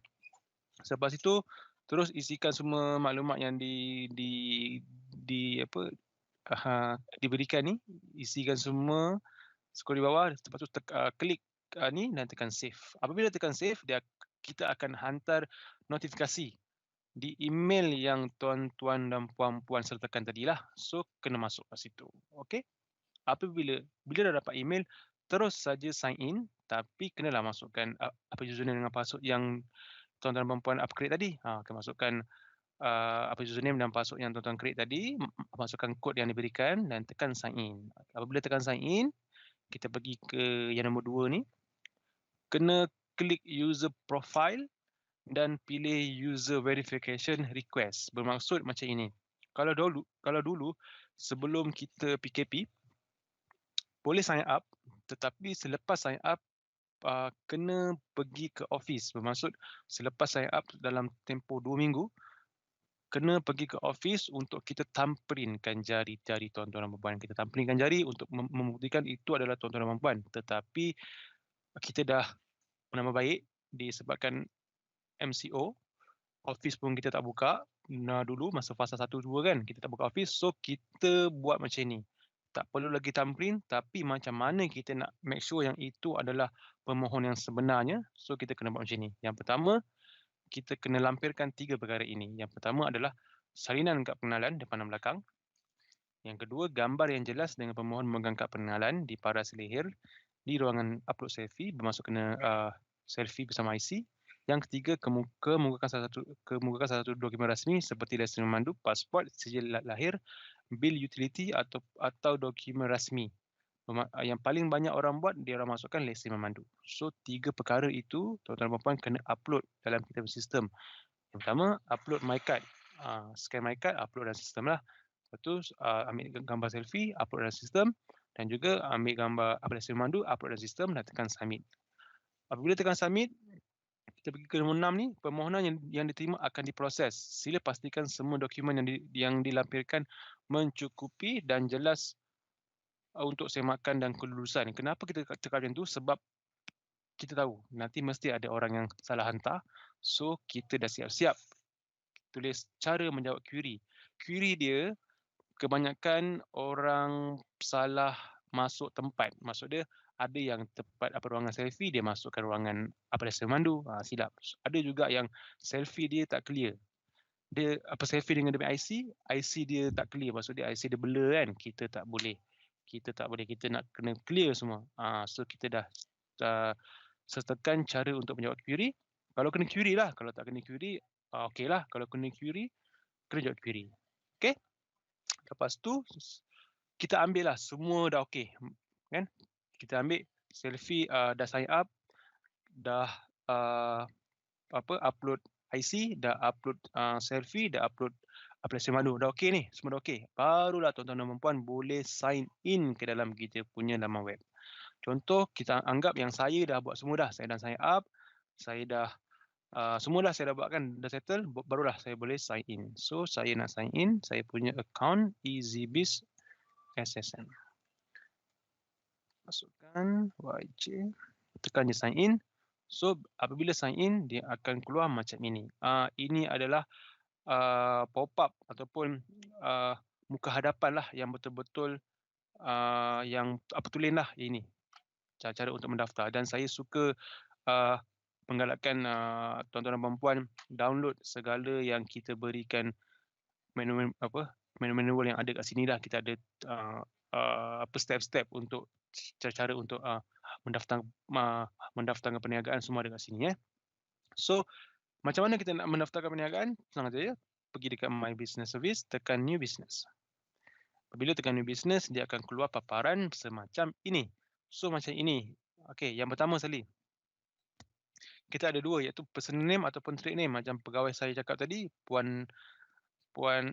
Selepas itu terus isikan semua maklumat yang diberikan ni, isikan semua scroll di bawah, lepas tu klik ni dan tekan save. Apabila tekan save, kita akan hantar notifikasi di email yang tuan-tuan dan puan-puan sertakan tadilah. So kena masuk kat situ. Okey. Bila dah dapat email, terus saja sign in, tapi kenalah masukkan apa username dengan password yang tuan-tuan dan puan create tadi. Akan masukkan username dan password yang tuan-tuan create tadi, masukkan kod yang diberikan dan tekan sign in. Apabila tekan sign in, kita pergi ke yang nombor 2 ni. Kena klik user profile dan pilih user verification request. Bermaksud macam ini. Kalau dulu sebelum kita PKP boleh sign up, tetapi selepas sign up kena pergi ke office. Bermaksud selepas sign up dalam tempoh 2 minggu, kena pergi ke office untuk kita thumbprintkan jari-jari tuan-tuan dan puan-puan. Kita thumbprintkan jari untuk membuktikan itu adalah tuan-tuan dan puan-puan. Tetapi kita dah menambah baik disebabkan MCO, office pun kita tak buka. Dulu masa fasa 1-2 kan, kita tak buka office. So kita buat macam ni. Tak perlu lagi thumbprint, tapi macam mana kita nak make sure yang itu adalah pemohon yang sebenarnya. So kita kena buat macam ni. Yang pertama, kita kena lampirkan 3 perkara ini. Yang pertama adalah salinan kad pengenalan depan dan belakang. Yang kedua, gambar yang jelas dengan pemohon memegang kad pengenalan di paras leher di ruangan upload selfie, bermaksud kena selfie bersama IC. Yang ketiga, kemukakan salah satu dokumen rasmi seperti lesen memandu, pasport, sijil lahir, bil utility atau dokumen rasmi. Yang paling banyak orang buat, dia orang masukkan lesen memandu. So 3 perkara itu tuan-tuan dan puan kena upload dalam kita punya sistem. Yang pertama, upload my card. Scan my card, upload dalam sistem lah. Lepas tu ambil gambar selfie, upload dalam sistem. Dan juga ambil gambar lesen memandu, upload dalam sistem dan tekan submit. Apabila tekan submit, kita pergi ke nombor 6 ni, permohonan yang diterima akan diproses. Sila pastikan semua dokumen yang dilampirkan mencukupi dan jelas untuk semakan dan kelulusan. Kenapa kita cakap macam tu? Sebab kita tahu nanti mesti ada orang yang salah hantar. So kita dah siap-siap tulis cara menjawab query. Query dia kebanyakan orang salah masuk tempat. Maksud dia ada yang tempat ruangan selfie dia masukkan ruangan lesen memandu, silap. Ada juga yang selfie dia tak clear. Dia selfie dengan dia IC dia tak clear, maksud dia IC dia blur kan. Kita tak boleh, kita nak kena clear semua. So kita dah sertakan cara untuk menjawab query. Kalau kena query lah, kalau tak kena query okey lah. Kalau kena query, kena jawab query. Okey. Lepas tu kita ambil lah semua dah okey kan. Kita ambil selfie, dah sign up, dah upload IC, dah upload selfie, dah upload aplikasi malu, dah okey ni, semua dah okey. Barulah tuan-tuan dan puan boleh sign in ke dalam kita punya laman web. Contoh, kita anggap yang saya dah buat semua dah. Saya dah sign up, saya dah semua dah saya dah buatkan, dah settle, barulah saya boleh sign in. So saya nak sign in, saya punya account EasyBiz SSN. Masukkan YJ, tekan je sign in. So apabila sign in, dia akan keluar macam ini. Ini adalah pop-up ataupun muka hadapan lah yang betul-betul yang tulen lah ini cara untuk mendaftar, dan saya suka menggalakkan tuan-tuan dan puan-puan download segala yang kita berikan manual yang ada kat sini lah. Kita ada step-step untuk cara untuk mendaftarkan perniagaan, semua ada kat sini . So macam mana kita nak mendaftarkan perniagaan? Senang saja, pergi dekat My Business Service, tekan New Business. Apabila tekan New Business, dia akan keluar paparan semacam ini. So macam ini. Okey, yang pertama sekali, kita ada dua, iaitu personal name ataupun trade name. Macam pegawai saya cakap tadi, Puan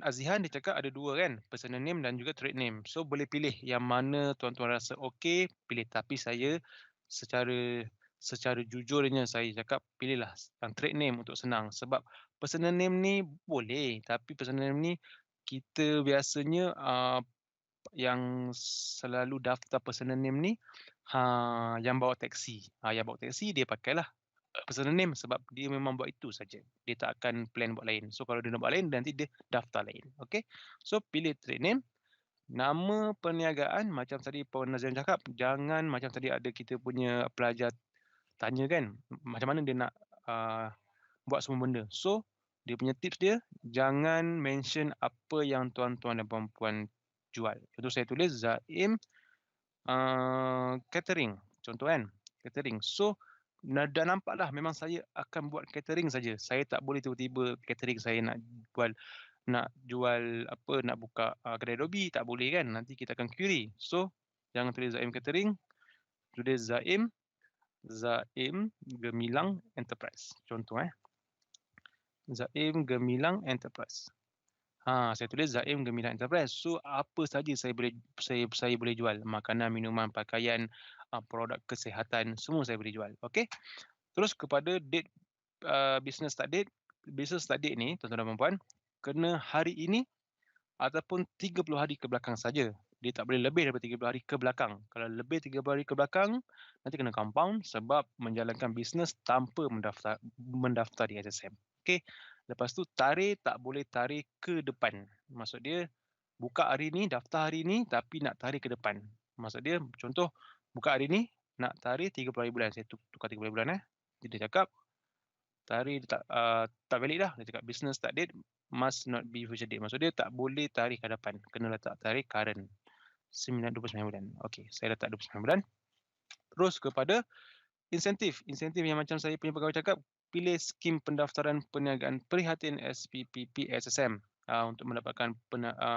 Azihan, dia cakap ada dua kan, personal name dan juga trade name. So boleh pilih yang mana tuan-tuan rasa okey, pilih. Tapi saya secara jujurnya saya cakap pilihlah yang trade name untuk senang. Sebab personal name ni boleh, tapi personal name ni kita biasanya yang selalu daftar personal name ni yang bawa taksi. Yang bawa taksi dia pakailah personal name sebab dia memang buat itu saja. Dia tak akan plan buat lain. So kalau dia nak buat lain, nanti dia daftar lain. Okay. So pilih trade name. Nama perniagaan macam tadi Puan Nazian cakap, jangan macam tadi ada kita punya pelajar tanya kan, macam mana dia nak buat semua benda. So dia punya tips dia, jangan mention apa yang tuan-tuan dan puan-puan jual. Contoh saya tulis Zaim catering. Contoh kan, catering. So dah nampaklah memang saya akan buat catering saja. Saya tak boleh tiba-tiba catering saya nak jual apa, nak buka kedai Adobe, tak boleh kan. Nanti kita akan query. So jangan tulis Zaim catering, tulis Zaim Gemilang Enterprise. Contoh Zaim Gemilang Enterprise. Saya tulis Zaim Gemilang Enterprise. So apa saja saya boleh jual. Makanan, minuman, pakaian, produk kesihatan, semua saya boleh jual. Okey. Terus kepada date business start date. Business start date ni tuan-tuan dan puan-puan kena hari ini ataupun 30 hari ke belakang saja. Dia tak boleh lebih daripada 30 hari ke belakang. Kalau lebih 30 hari ke belakang, nanti kena compound sebab menjalankan bisnes tanpa mendaftar di SSM. Okey. Lepas tu tarikh tak boleh tarik ke depan. Maksud dia buka hari ni, daftar hari ni tapi nak tarik ke depan. Maksud dia contoh buka hari ni nak tarik 30 hari bulan. Saya tukar 30 hari bulan . Dia cakap tarikh tak valid dah. Dia cakap business start date must not be future date. Maksud dia tak boleh tarik ke depan. Kena letak tarik current. 29 bulan. Okey, saya letak 29 bulan. Terus kepada insentif. Insentif yang macam saya punya pegawai cakap, pilih skim pendaftaran perniagaan prihatin SPPP SSM untuk mendapatkan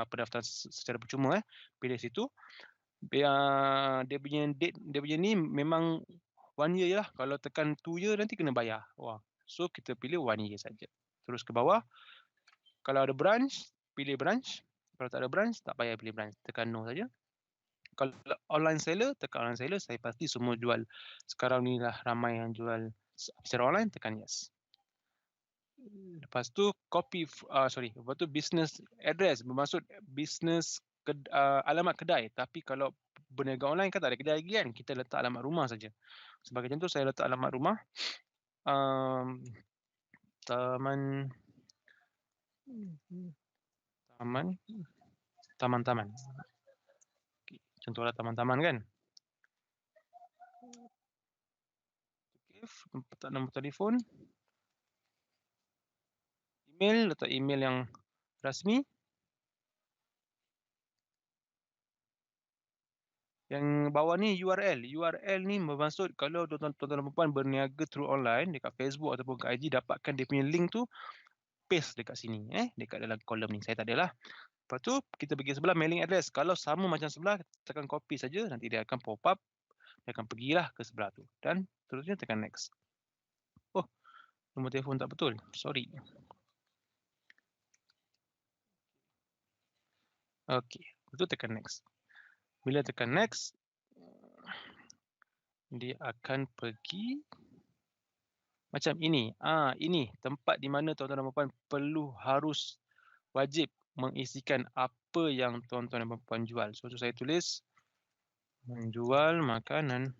pendaftaran secara percuma. Pilih situ. Dia punya date, dia punya ni memang 1 year lah. Kalau tekan 2 year nanti kena bayar. Wah. So kita pilih 1 year saja. Terus ke bawah. Kalau ada branch, pilih branch. Kalau tak ada branch, tak payah pilih branch. Tekan no saja. Kalau online seller, tekan online seller. Saya pasti semua jual. Sekarang ni lah ramai yang jual secara online, tekan yes. Lepas tu lepas tu business address, bermaksud business alamat kedai. Tapi kalau berniaga online kan tak ada kedai lagi kan, kita letak alamat rumah saja. Sebagai contoh saya letak alamat rumah Taman. Okay. Contohlah taman-taman kan. Letak nombor telefon. Email, letak email yang rasmi. Yang bawah ni URL. URL ni bermaksud kalau tuan-tuan dan puan berniaga through online dekat Facebook ataupun kat IG, dapatkan dia punya link tu, paste dekat sini, dekat dalam kolom ni. Saya tak adalah. Lepas tu kita pergi sebelah mailing address. Kalau sama macam sebelah, tekan copy saja, nanti dia akan pop up. Dia akan pergilah ke sebelah tu. Dan terusnya tekan next. Oh, nombor telefon tak betul. Sorry. Okey, betul, tekan next. Bila tekan next, dia akan pergi macam ini. Ini tempat di mana tuan-tuan dan puan harus wajib mengisikan apa yang tuan-tuan dan puan jual. So saya tulis menjual makanan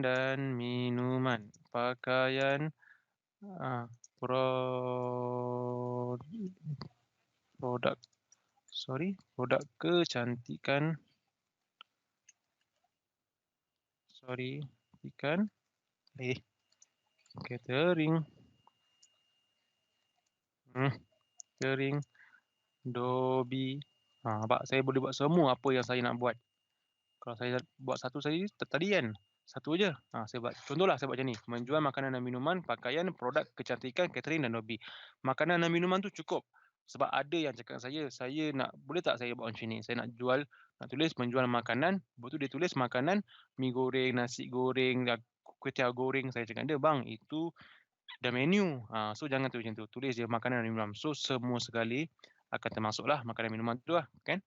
dan minuman, pakaian, produk produk kecantikan. Ikan. Catering. Catering. Dobi. Nampak saya boleh buat semua apa yang saya nak buat. Kalau saya buat satu tadi kan, satu aja. Saya buat. Contohlah saya buat macam ni. Menjual makanan dan minuman, pakaian, produk kecantikan, catering dan hobi. Makanan dan minuman tu cukup. Sebab ada yang cakap saya nak, boleh tak saya buat macam ni? Saya nak tulis menjual makanan, lepas tu dia tulis makanan, mi goreng, nasi goreng, kuih goreng. Saya cakap dia, bang, itu dah menu. So jangan tulis macam tu. Tulis je makanan dan minuman. So semua sekali akan termasuklah makanan dan minuman tu lah, kan?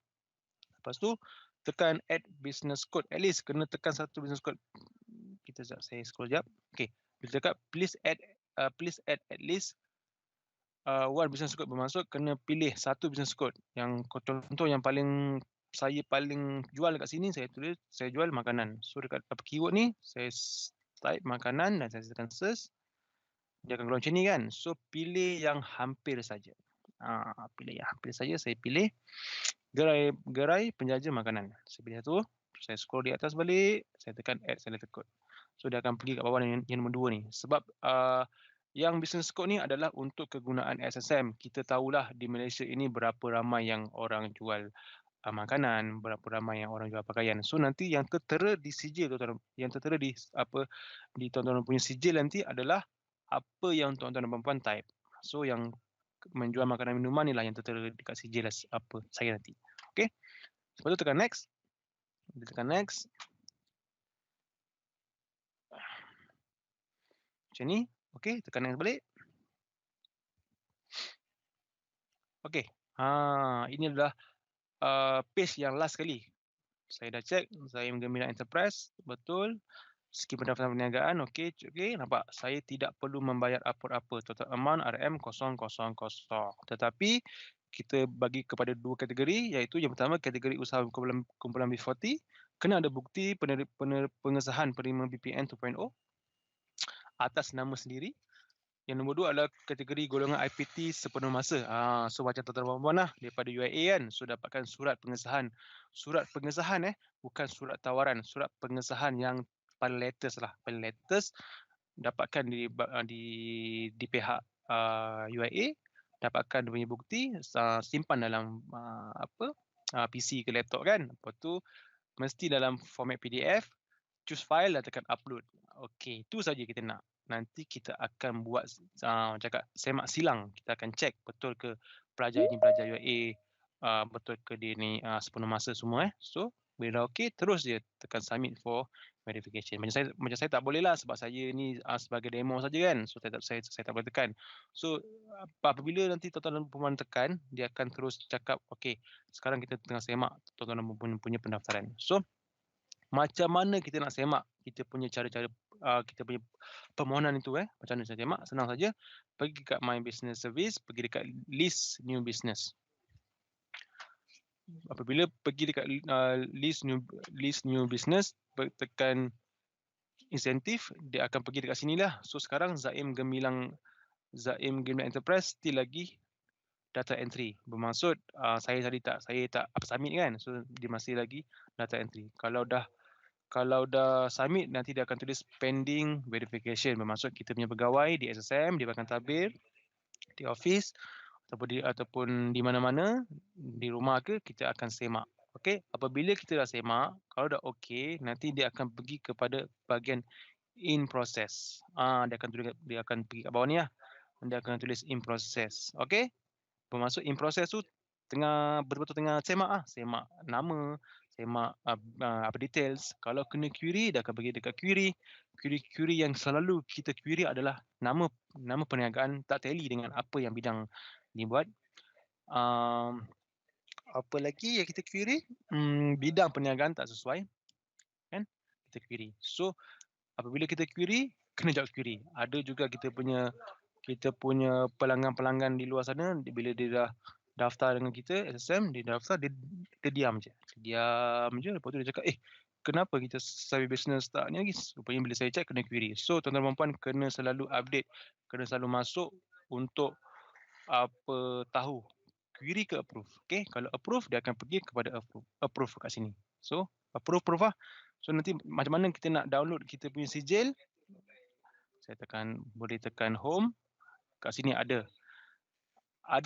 Lepas tu tekan add business code. At least kena tekan satu business code. Saya scroll sekejap. Okay. Bila cakap please add at least one business code bermaksud kena pilih satu business code. Yang contoh yang saya paling jual dekat sini, saya tulis saya jual makanan. So dekat keyword ni saya type makanan dan saya tekan search. Dia akan keluar macam ni kan. So pilih yang hampir saja. Pilih yang hampir saja. Saya pilih gerai penjaja makanan. Saya pilih satu. Saya scroll di atas balik. Saya tekan add selected code. So dia akan pergi kat bawah yang nombor 2 ni. Sebab yang business code ni adalah untuk kegunaan SSM. Kita tahulah di Malaysia ini berapa ramai yang orang jual makanan, berapa ramai yang orang jual pakaian. So nanti yang tertera di sijil tuan-tuan, yang tertera di tuan-tuan punya sijil nanti adalah apa yang tuan-tuan dan puan type. So yang menjual makanan minuman ni lah yang tertera dekat sijil apa saya nanti. Okay. Lepas tu tekan next. Bila tekan next. Macam ni. Okay. Tekan next balik. Okay. Ini adalah page yang last kali. Saya dah check. Zaim Gemilang Enterprise. Betul. Skim pendaftaran perniagaan, okey, nampak saya tidak perlu membayar apa-apa. Total amount RM000. Tetapi kita bagi kepada 2 kategori, iaitu yang pertama kategori usaha kumpulan B40, kena ada bukti pengesahan penerima BPN 2.0 atas nama sendiri. Yang nombor 2 adalah kategori golongan IPT sepenuh masa. So macam tuan-tuan puan lah daripada UIA kan, so dapatkan surat pengesahan. Surat pengesahan bukan surat tawaran, surat pengesahan yang paling latest dapatkan di pihak UIA, dapatkan dia punya bukti, simpan dalam PC ke laptop kan. Lepas tu mesti dalam format PDF, choose file dan tekan upload. Okey, itu saja kita nak. Nanti kita akan buat cakap semak silang, kita akan check betul ke pelajar ini pelajar UIA, betul ke dia ni sepenuh masa semua. So bila okey, terus je tekan submit for verification. Macam saya tak boleh lah sebab saya ni sebagai demo saja kan. So saya tak boleh tekan. So apabila nanti tuan-tuan dan puan tekan, dia akan terus cakap okey, sekarang kita tengah semak tuan-tuan dan puan punya pendaftaran. So macam mana kita nak semak kita punya cara-cara kita punya permohonan itu macam mana saya semak? Senang saja. Pergi kat My Business Service, pergi dekat list new business. Apabila pergi dekat list new business, tekan insentif, dia akan pergi dekat sinilah. So sekarang Zaim Gemilang Enterprise still lagi data entry. Bermaksud saya tak submit kan. So dia masih lagi data entry. Kalau dah submit, nanti dia akan tulis pending verification. Bermaksud kita punya pegawai di SSM, dia akan tabir di office ataupun di mana-mana, di rumah ke, kita akan semak. Okey, apabila kita dah semak, kalau dah okey, nanti dia akan pergi kepada bahagian in process. Dia akan pergi kat bawah ni lah. Dia akan tulis in process. Okey? Bermaksud in process tu betul-betul tengah semak nama, semak details. Kalau kena query, dia akan pergi dekat query. Query yang selalu kita query adalah nama perniagaan tak tally dengan apa yang bidang dibuat. Apa lagi yang kita query? Bidang perniagaan tak sesuai, kan? Kita query. So apabila kita query, kena jawab query. Ada juga kita punya pelanggan-pelanggan di luar sana, bila dia dah daftar dengan kita SSM, dia daftar, dia diam je. Lepas tu dia cakap, kenapa kita survey business tak ni lagi? Rupanya bila saya check, kena query. So tuan-tuan dan puan kena selalu update, kena selalu masuk untuk tahu query ke approve. Okay, kalau approve dia akan pergi kepada approve kat sini. So approve lah. So nanti macam mana kita nak download kita punya sijil, saya boleh tekan home. Kat sini ada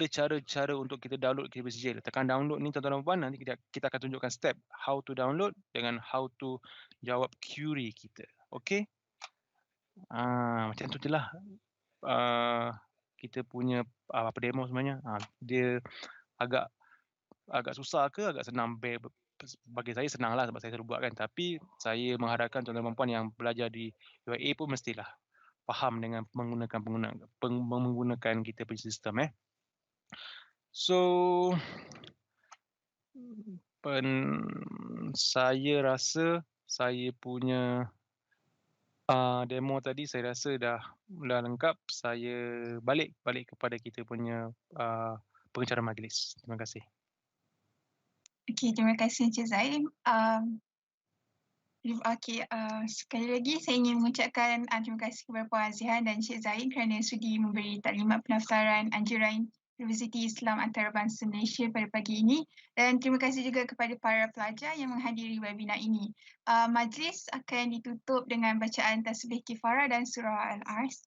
cara-cara untuk kita download kita punya sijil. Tekan download ni tuan-tuan dan puan, nanti kita akan tunjukkan step how to download dengan how to jawab query kita. Okay, macam tu je lah kita punya apa demo sebenarnya. Dia agak susah ke agak senang? Bagi saya senang lah sebab saya selalu buat kan, tapi saya mengharapkan tuan-tuan dan puan yang belajar di UIA pun mestilah faham dengan menggunakan kita punya sistem. So saya rasa saya punya demo tadi saya rasa dah lengkap. Saya balik kepada kita punya pengacara majlis. Terima kasih. Okey, terima kasih Encik Zaid. Sekali lagi saya ingin mengucapkan terima kasih kepada Puan Azihan dan Encik Zaid kerana sudi memberi taklimat pendaftaran anjuran Universiti Islam Antarabangsa Malaysia pada pagi ini, dan terima kasih juga kepada para pelajar yang menghadiri webinar ini. Majlis akan ditutup dengan bacaan tasbih kifarah dan surah Al-Ars.